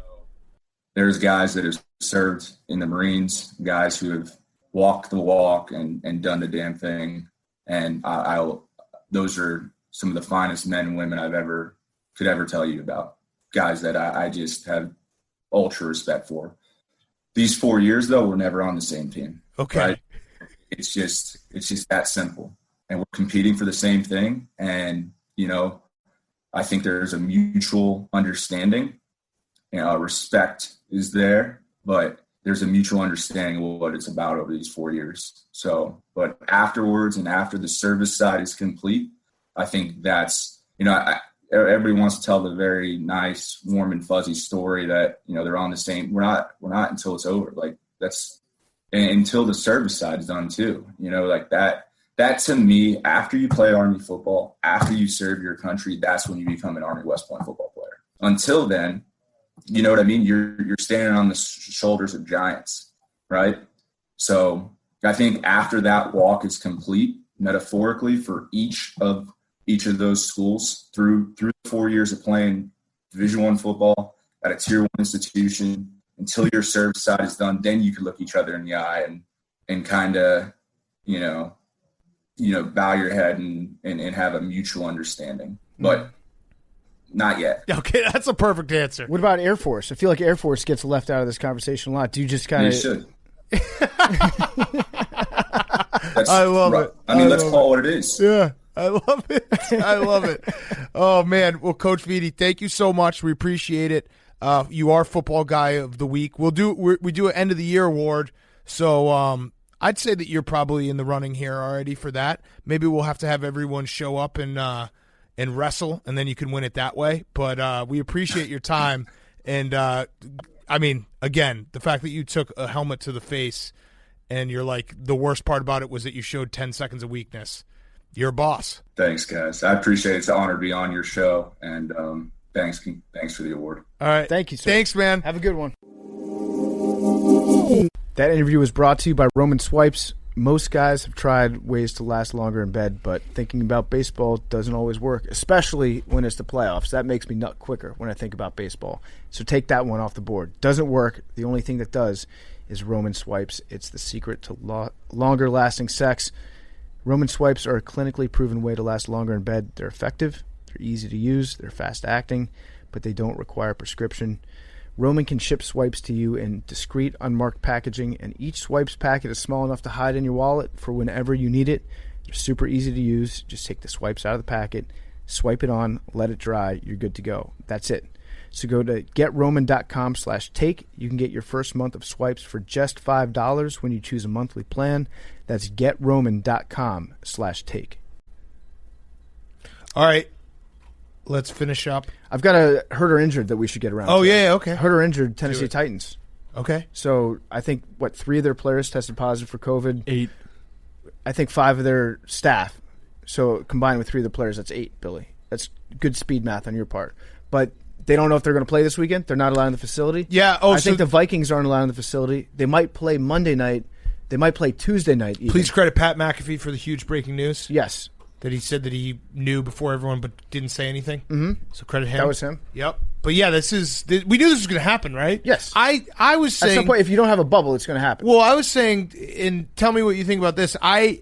There's guys that have served in the Marines, guys who have walked the walk and done the damn thing. And those are some of the finest men and women could ever tell you about. Guys that I just have ultra respect for. These 4 years, though, we're never on the same team. Okay. Right? It's just that simple. And we're competing for the same thing. And, I think there's a mutual understanding. Respect is there, but there's a mutual understanding of what it's about over these 4 years. So, but afterwards and after the service side is complete, I think that's, everybody wants to tell the very nice, warm and fuzzy story that, they're on the same. We're not until it's over. Like until the service side is done too, like that. That to me, after you play Army football, after you serve your country, that's when you become an Army West Point football player. Until then, you know what I mean? You're standing on the shoulders of giants, right? So I think after that walk is complete, metaphorically, for each of those schools through 4 years of playing Division I football at a Tier 1 institution, until your service side is done, then you can look each other in the eye and kind of, bow your head and have a mutual understanding. But not yet. Okay, that's a perfect answer. What about Air Force? I feel like Air Force gets left out of this conversation a lot. Do you just kind of... You should. I love it. I mean, let's call it what it is. Yeah, I love it. I love it. Oh, man. Well, Coach Viti, thank you so much. We appreciate it. You are Football Guy of the Week. We do an end of the year award. So I'd say that you're probably in the running here already for that. Maybe we'll have to have everyone show up and wrestle, and then you can win it that way. But we appreciate your time. And, I mean, again, the fact that you took a helmet to the face and you're like, the worst part about it was that you showed 10 seconds of weakness. You're a boss. Thanks, guys. I appreciate it. It's an honor to be on your show. And thanks for the award. All right. Thank you, sir. Thanks, man. Have a good one. That interview was brought to you by Roman Swipes. Most guys have tried ways to last longer in bed, but thinking about baseball doesn't always work, especially when it's the playoffs. That makes me nut quicker when I think about baseball. So take that one off the board. Doesn't work. The only thing that does is Roman Swipes. It's the secret to longer-lasting sex. Roman Swipes are a clinically proven way to last longer in bed. They're effective, they're easy to use, they're fast-acting, but they don't require prescription. Roman can ship swipes to you in discreet, unmarked packaging, and each swipes packet is small enough to hide in your wallet for whenever you need it. They're super easy to use. Just take the swipes out of the packet, swipe it on, let it dry. You're good to go. That's it. So go to getroman.com/take. You can get your first month of swipes for just $5 when you choose a monthly plan. That's getroman.com/take. All right. Let's finish up. I've got a hurt or injured that we should get around to. Yeah, okay. Hurt or injured Tennessee Titans. Okay. So I think, 3 of their players tested positive for COVID. 8. I think 5 of their staff. So combined with 3 of the players, that's 8, Billy. That's good speed math on your part. But they don't know if they're going to play this weekend. They're not allowed in the facility. Yeah. I think the Vikings aren't allowed in the facility. They might play Monday night. They might play Tuesday night even. Please credit Pat McAfee for the huge breaking news. Yes. That he said that he knew before everyone but didn't say anything. Mm-hmm. So credit him. That was him. Yep. But yeah, we knew this was going to happen, right? Yes. I was saying. At some point, if you don't have a bubble, it's going to happen. Well, I was saying, and tell me what you think about this. I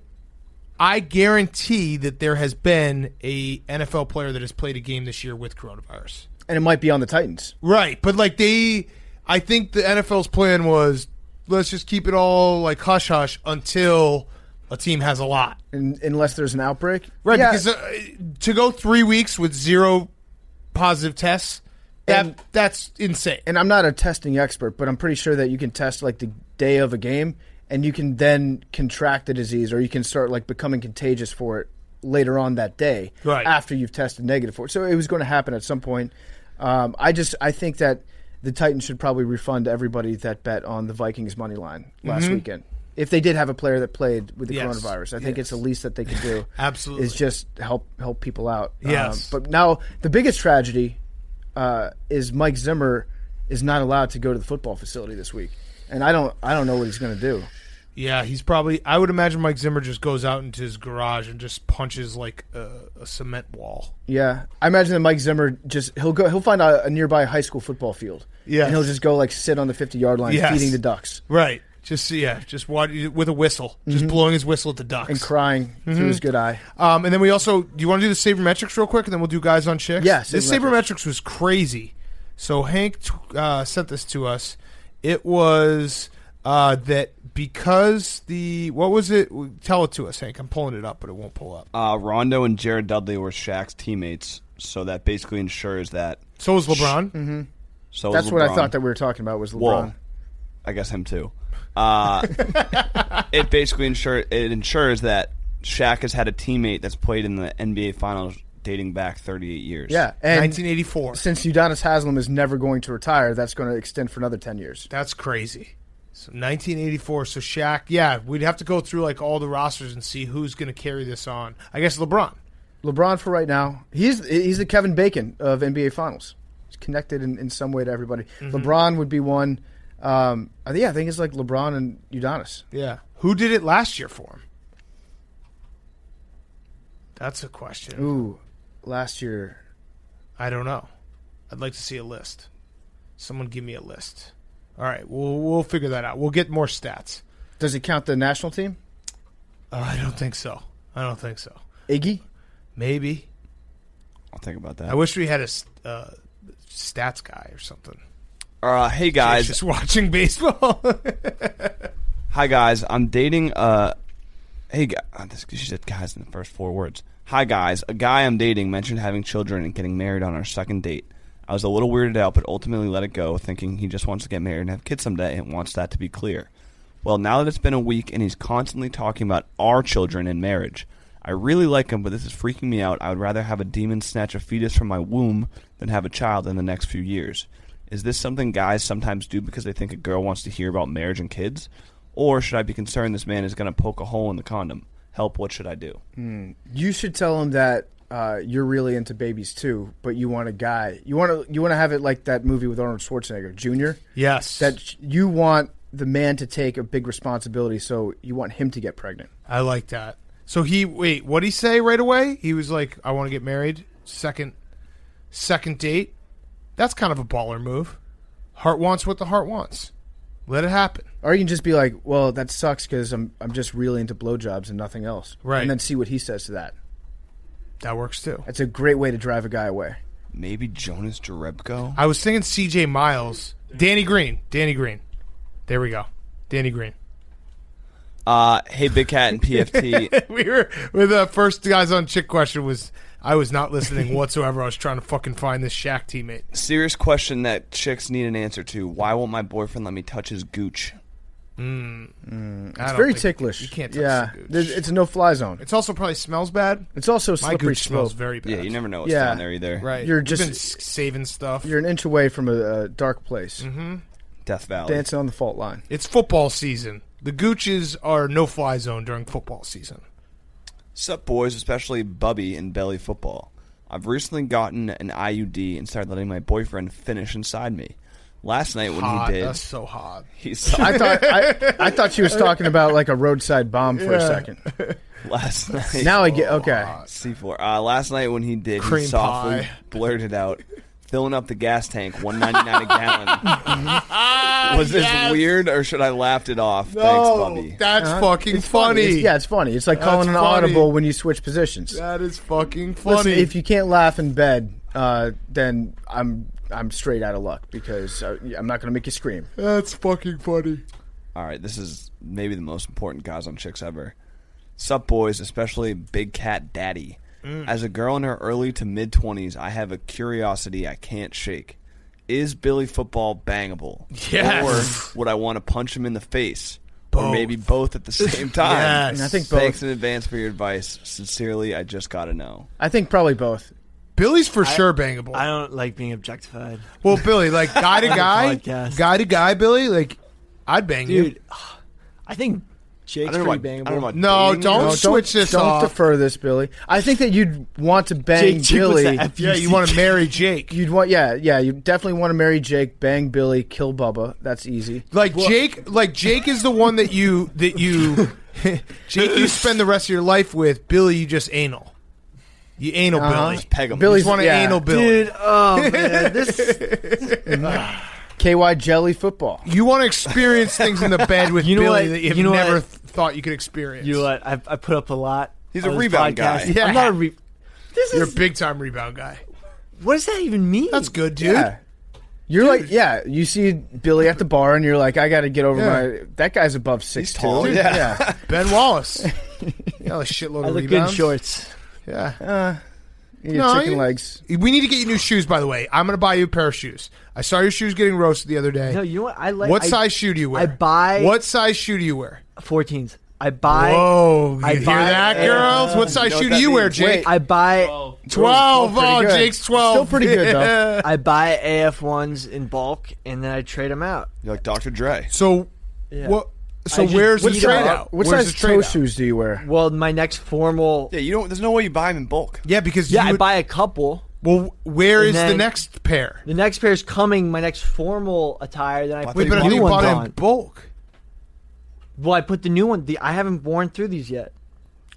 guarantee that there has been a NFL player that has played a game this year with coronavirus. And it might be on the Titans. Right. But I think the NFL's plan was, let's just keep it all like hush-hush until a team has a lot. Unless there's an outbreak? Right, Yeah. because to go 3 weeks with 0 positive tests, that's insane. And I'm not a testing expert, but I'm pretty sure that you can test the day of a game, and you can then contract the disease, or you can start becoming contagious for it later on that day, right, after you've tested negative for it. So it was going to happen at some point. I think that the Titans should probably refund everybody that bet on the Vikings money line last weekend. If they did have a player that played with the coronavirus, I think it's the least that they could do. Absolutely, is just help people out. Yes, but now the biggest tragedy is Mike Zimmer is not allowed to go to the football facility this week, and I don't know what he's going to do. Yeah, he's probably. I would imagine Mike Zimmer just goes out into his garage and just punches a cement wall. Yeah, I imagine that Mike Zimmer he'll find a nearby high school football field. Yeah, and he'll just go sit on the 50-yard line feeding the ducks. Right. Just watch, with a whistle, just blowing his whistle at the ducks and crying through his good eye. And then we also, do you want to do the sabermetrics real quick, and then we'll do guys on chicks? Yes. This sabermetrics was crazy. So Hank sent this to us. It was that because what was it? Tell it to us, Hank. I'm pulling it up, but it won't pull up. Rondo and Jared Dudley were Shaq's teammates, so that basically ensures that. So was LeBron. Mm-hmm. So that's was what LeBron. I thought that we were talking about was LeBron. Well, I guess him too. It basically ensures that Shaq has had a teammate that's played in the NBA Finals dating back 38 years. Yeah, and 1984. Since Udonis Haslem is never going to retire, that's going to extend for another 10 years. That's crazy. So 1984. So Shaq, we'd have to go through all the rosters and see who's going to carry this on. I guess LeBron. LeBron for right now. He's the Kevin Bacon of NBA Finals. He's connected in some way to everybody. Mm-hmm. LeBron would be one. I think it's LeBron and Udonis. Yeah. Who did it last year for him? That's a question. Ooh, last year. I don't know. I'd like to see a list. Someone give me a list. All right, we'll figure that out. We'll get more stats. Does it count the national team? I don't think so. Iggy? Maybe. I'll think about that. I wish we had a stats guy or something. Hey guys, just watching baseball. Hi guys, I'm dating a Hey, she said guys in the first 4 words. Hi, guys. A guy I'm dating mentioned having children and getting married on our second date. I was a little weirded out, but ultimately let it go, thinking he just wants to get married and have kids someday and wants that to be clear. Well, now that it's been a week and he's constantly talking about our children and marriage, I really like him, but this is freaking me out. I would rather have a demon snatch a fetus from my womb than have a child in the next few years. Is this something guys sometimes do because they think a girl wants to hear about marriage and kids? Or should I be concerned this man is going to poke a hole in the condom? Help, what should I do? You should tell him that you're really into babies too, but you want a guy. You want to have it like that movie with Arnold Schwarzenegger Jr. Yes. That you want the man to take a big responsibility, so you want him to get pregnant. I like that. So what'd he say right away? He was like, I want to get married. Second date. That's kind of a baller move. Heart wants what the heart wants. Let it happen. Or you can just be like, well, that sucks because I'm just really into blowjobs and nothing else. Right. And then see what he says to that. That works too. That's a great way to drive a guy away. Maybe Jonas Jerebko? I was thinking C.J. Miles. Danny Green. There we go. Danny Green. Hey, Big Cat and PFT. We were with the first guys on chick question was I was not listening whatsoever. I was trying to fucking find this Shaq teammate. Serious question that chicks need an answer to. Why won't my boyfriend let me touch his gooch? It's very ticklish. You can't touch the gooch. It's a no-fly zone. It's also probably smells bad. It's also a My slippery gooch smells slope. very bad. Yeah, you never know what's Yeah. down there either. Right. You're You've just- been saving stuff. You're an inch away from a dark place. Mm-hmm. Death Valley. Dancing on the fault line. It's football season. The gooches are no-fly zone during football season. Sup, boys, especially Bubby in belly football. I've recently gotten an IUD and started letting my boyfriend finish inside me. Last night when Hot. he did, That's so hot. he saw I thought she was talking about like a roadside bomb for a second. last night. Now I get okay. C4. Last night when he did, Cream he softly pie. blurted out, filling up the gas tank, $1.99 a gallon. Was this weird, or should I laughed it off? Thanks, Bubby. That's fucking It's funny. It's funny. It's like calling That's an funny. audible when you switch positions. That is fucking funny. Listen, if you can't laugh in bed, then I'm straight out of luck because I'm not going to make you scream. That's fucking funny. All right, this is maybe the most important guys on chicks ever. Sup, boys, especially Big Cat Daddy. As a girl in her early to mid-20s, I have a curiosity I can't shake. Is Billy football bangable? Yes. Or would I want to punch him in the face? Both. Or maybe both at the same time? Yes. I think both. Thanks in advance for your advice. Sincerely, I just got to know. I think probably both. Billy's for sure bangable. I don't like being objectified. Well, Billy, like guy to guy, Billy, like I'd bang you. Dude, I think Jake's pretty bangable. I don't know about No, dating. don't switch this Don't off. defer this, Billy. I think that you'd want to bang Jake was Billy. the Yeah, you want to marry Jake. You'd want, yeah. You definitely want to marry Jake, bang Billy, kill Bubba. That's easy. Jake is the one that you Jake you spend the rest of your life with. Billy, you just anal. You anal Billy. Just peg him. You Billy's just want to yeah. anal Billy. Dude, oh man, this KY jelly football. You want to experience things in the bed with You know Billy what? that you've You know never what? thought you could experience. you know what? I put up a lot. He's on a this rebound podcast. guy. Yeah. I'm not a This You're a is big time rebound guy. what does that even mean? That's good, dude. Yeah. You're like, yeah, you see Billy at the bar and you're like, I got to get over my, that guy's above 6'2". tall, Yeah. Ben Wallace. Got a shitload I of look good in rebounds. shorts. Yeah. You get chicken you- legs. We need to get you new shoes, by the way. I'm going to buy you a pair of shoes. I saw your shoes getting roasted the other day. No, you know what? I like. What size shoe do you wear? I buy What size shoe do you wear? 14s. I buy. Whoa, you I hear buy- that, girls? What size know shoe what do that you wear, means. Jake? I buy. 12. pretty Oh, good. Jake's 12. Still pretty good, though. Yeah. I buy AF ones in bulk and then I trade them out. You're like Dr. Dre. So, Yeah. what? So I just where's the beat trade up. out? What Where's size the trade toe out? shoes do you wear? Well, my next formal. Yeah, you don't. There's no way you buy him in bulk. Yeah, because Yeah, you I would, buy a couple. Well, where And is the then- next pair? The next pair is coming. My next formal attire. Then I put Wait, the but I think new you ones bought it in on. bulk. Well, I put the new one. I haven't worn through these yet.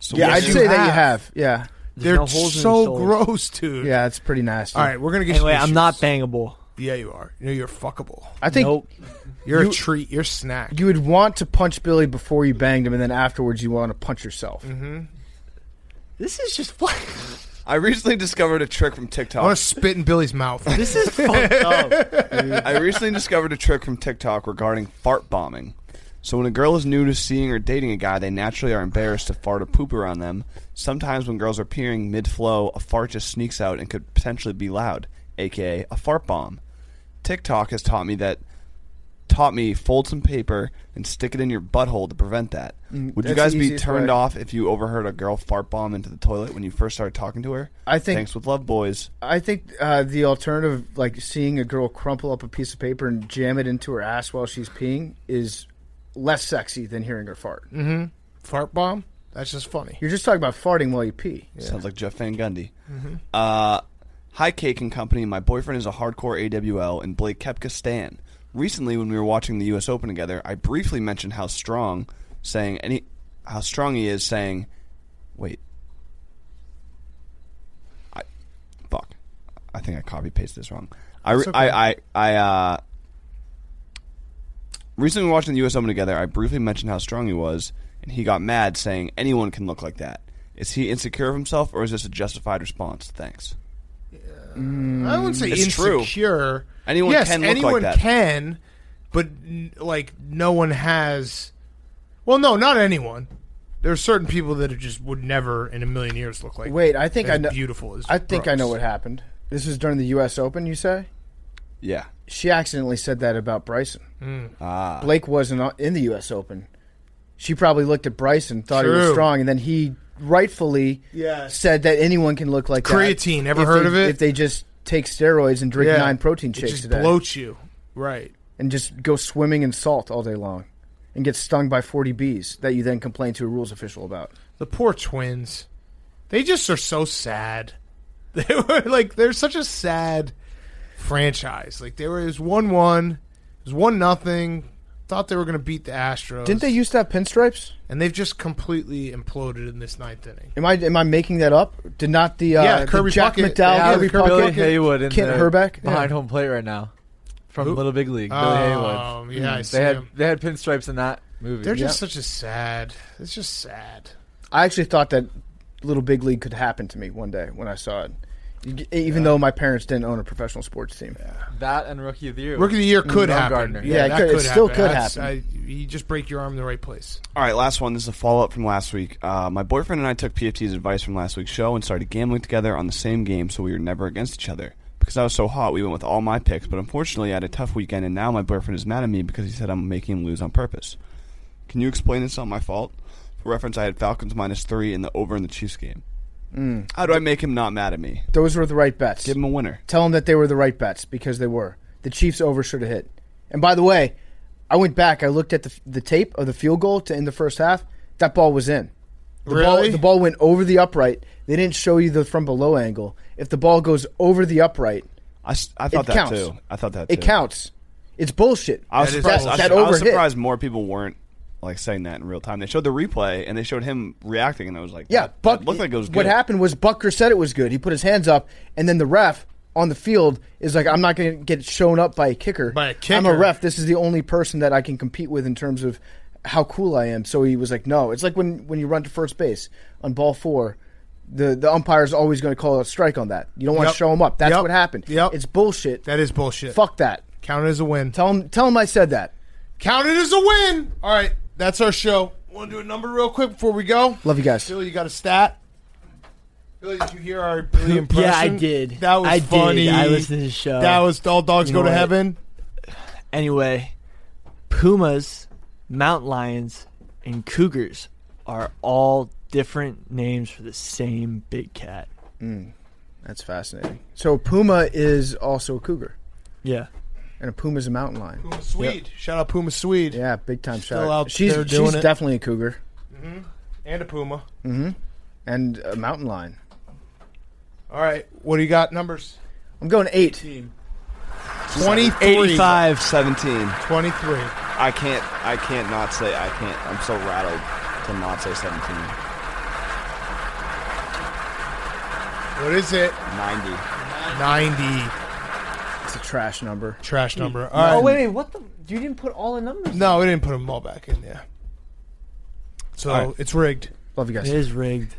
So Yeah, Yes, I'd you say that you have. have. Yeah. There's They're no holes in so the soles. gross, dude. Yeah, it's pretty nasty. All right, we're gonna get Anyway, you new I'm not shoes. bangable. Yeah, you are. You know, you're fuckable. I think Nope. You're You- a treat. You're a snack. you would want to punch Billy before you banged him, and then afterwards you want to punch yourself. This is just fun. I recently discovered a trick from I want TikTok. to spit in Billy's mouth. This is fucked up. I recently discovered a trick from TikTok regarding fart bombing. So when a girl is new to seeing or dating a guy, they naturally are embarrassed to fart or poop around them. Sometimes when girls are peeing mid-flow, a fart just sneaks out and could potentially be loud, aka a fart bomb. TikTok has taught me fold some paper and stick it in your butthole to prevent that. Would you guys be turned off if you overheard a girl fart bomb into the toilet when you first started talking to her? I think. Thanks with love, boys. I think the alternative, like seeing a girl crumple up a piece of paper and jam it into her ass while she's peeing, is less sexy than hearing her fart. Mm-hmm. Fart bomb? That's just funny. You're just talking about farting while you pee. Yeah. Sounds like Jeff Van Gundy. Hi, Cake and Company. My boyfriend is a hardcore AWL and Blake Koepka stan. Recently, when we were watching the U.S. Open together, I briefly mentioned how strong he is, saying, "Wait, I think I copy pasted this wrong." Recently, watching the U.S. Open together, I briefly mentioned how strong he was, and he got mad, saying anyone can look like that. Is he insecure of himself, or is this a justified response? Thanks. I wouldn't say It's insecure. True. Anyone can look anyone like that. can, but like no one has. Well, no, not anyone. There are certain people that just would never in a million years look like. Wait, I think I know. Beautiful as I think I know Brooks. what happened. This was during the U.S. Open. You say? Yeah. She accidentally said that about Bryson. Blake wasn't in the U.S. Open. She probably looked at Bryson, thought he was True. strong, and then he rightfully said that anyone can look like creatine. that. Ever heard of it? If they just take steroids and drink 9 protein shakes it just a day. bloats you. Right. And just go swimming in salt all day long and get stung by 40 bees that you then complain to a rules official about. The poor Twins. They just are so sad. They were like, they're such a sad franchise. Like, it was 1-1. It was 1-0. Thought they were going to beat the Astros. Didn't they used to have pinstripes? And they've just completely imploded in this 9th inning. Am I making that up? Did not the Kirby Jack Puckett- McDowell, yeah, Kirby Kirby Billy Puckett, Haywood in Kent the Herbeck? behind home plate right now from Who? Little Big League. Billy Oh, Haywood. yeah, I see They him. had pinstripes in that movie. They're just such a sad. It's just sad. I actually thought that Little Big League could happen to me one day when I saw it. Even though my parents didn't own a professional sports team. that and Rookie of the Year. Rookie of the Year could happen. Bumgarner. Yeah, that it still could That's- happen. You just break your arm in the right place. All right, last one. This is a follow-up from last week. My boyfriend and I took PFT's advice from last week's show and started gambling together on the same game, so we were never against each other. Because I was so hot, we went with all my picks, but unfortunately I had a tough weekend, and now my boyfriend is mad at me because he said I'm making him lose on purpose. Can you explain it's not my fault? For reference, I had Falcons -3 in the over in the Chiefs game. How do I make him not mad at me? Those were the right bets. Give him a winner. Tell him that they were the right bets because they were. The Chiefs over should have hit. And by the way, I went back. I looked at the tape of the field goal to end the first half. That ball was in. The ball went over the upright. They didn't show you the from below angle. If the ball goes over the upright, I thought it that counts. too. I thought that too. It counts. It's bullshit. I was That is surprised. bullshit. That I was overhit. surprised more people weren't like saying that in real time. They showed the replay and they showed him reacting, and I was like, Yeah, that looked like it was good. What happened was Butker said it was good. He put his hands up, and then the ref on the field is like, I'm not going to get shown up by a kicker. By a kicker. I'm a ref. This is the only person that I can compete with in terms of how cool I am. So he was like, no. It's like when you run to first base on ball 4, the umpire is always going to call a strike on that. You don't want to show him up. That's what happened. Yep. It's bullshit. That is bullshit. Fuck that. Count it as a win. Tell him I said that. Count it as a win. All right, that's our show. Want to do a number real quick before we go? Love you guys. Billy, you got a stat? Billy, did you hear our Billy impression? Yeah, I did. That was funny. I listened to the show. That was All Dogs You Go know to what? Heaven. Anyway, pumas, mountain lions, and cougars are all different names for the same big cat. That's fascinating. So a puma is also a cougar, Yeah. and a puma is a mountain lion. Puma Swede. Shout out Puma Swede. Yeah, big time Still shout. out She's there doing it. definitely a cougar And a Puma. and a mountain lion. All right, what do you got? Numbers? I'm going 8. 23. 85. 17. 23. I can't not say. I can't. I'm so rattled to not say 17. What is it? 90. 90. It's a trash number. Trash number. All right. Oh, wait, what the? You didn't put all the numbers? No, we didn't put them all back in, yeah. So, All right. it's rigged. Love you guys. It is rigged.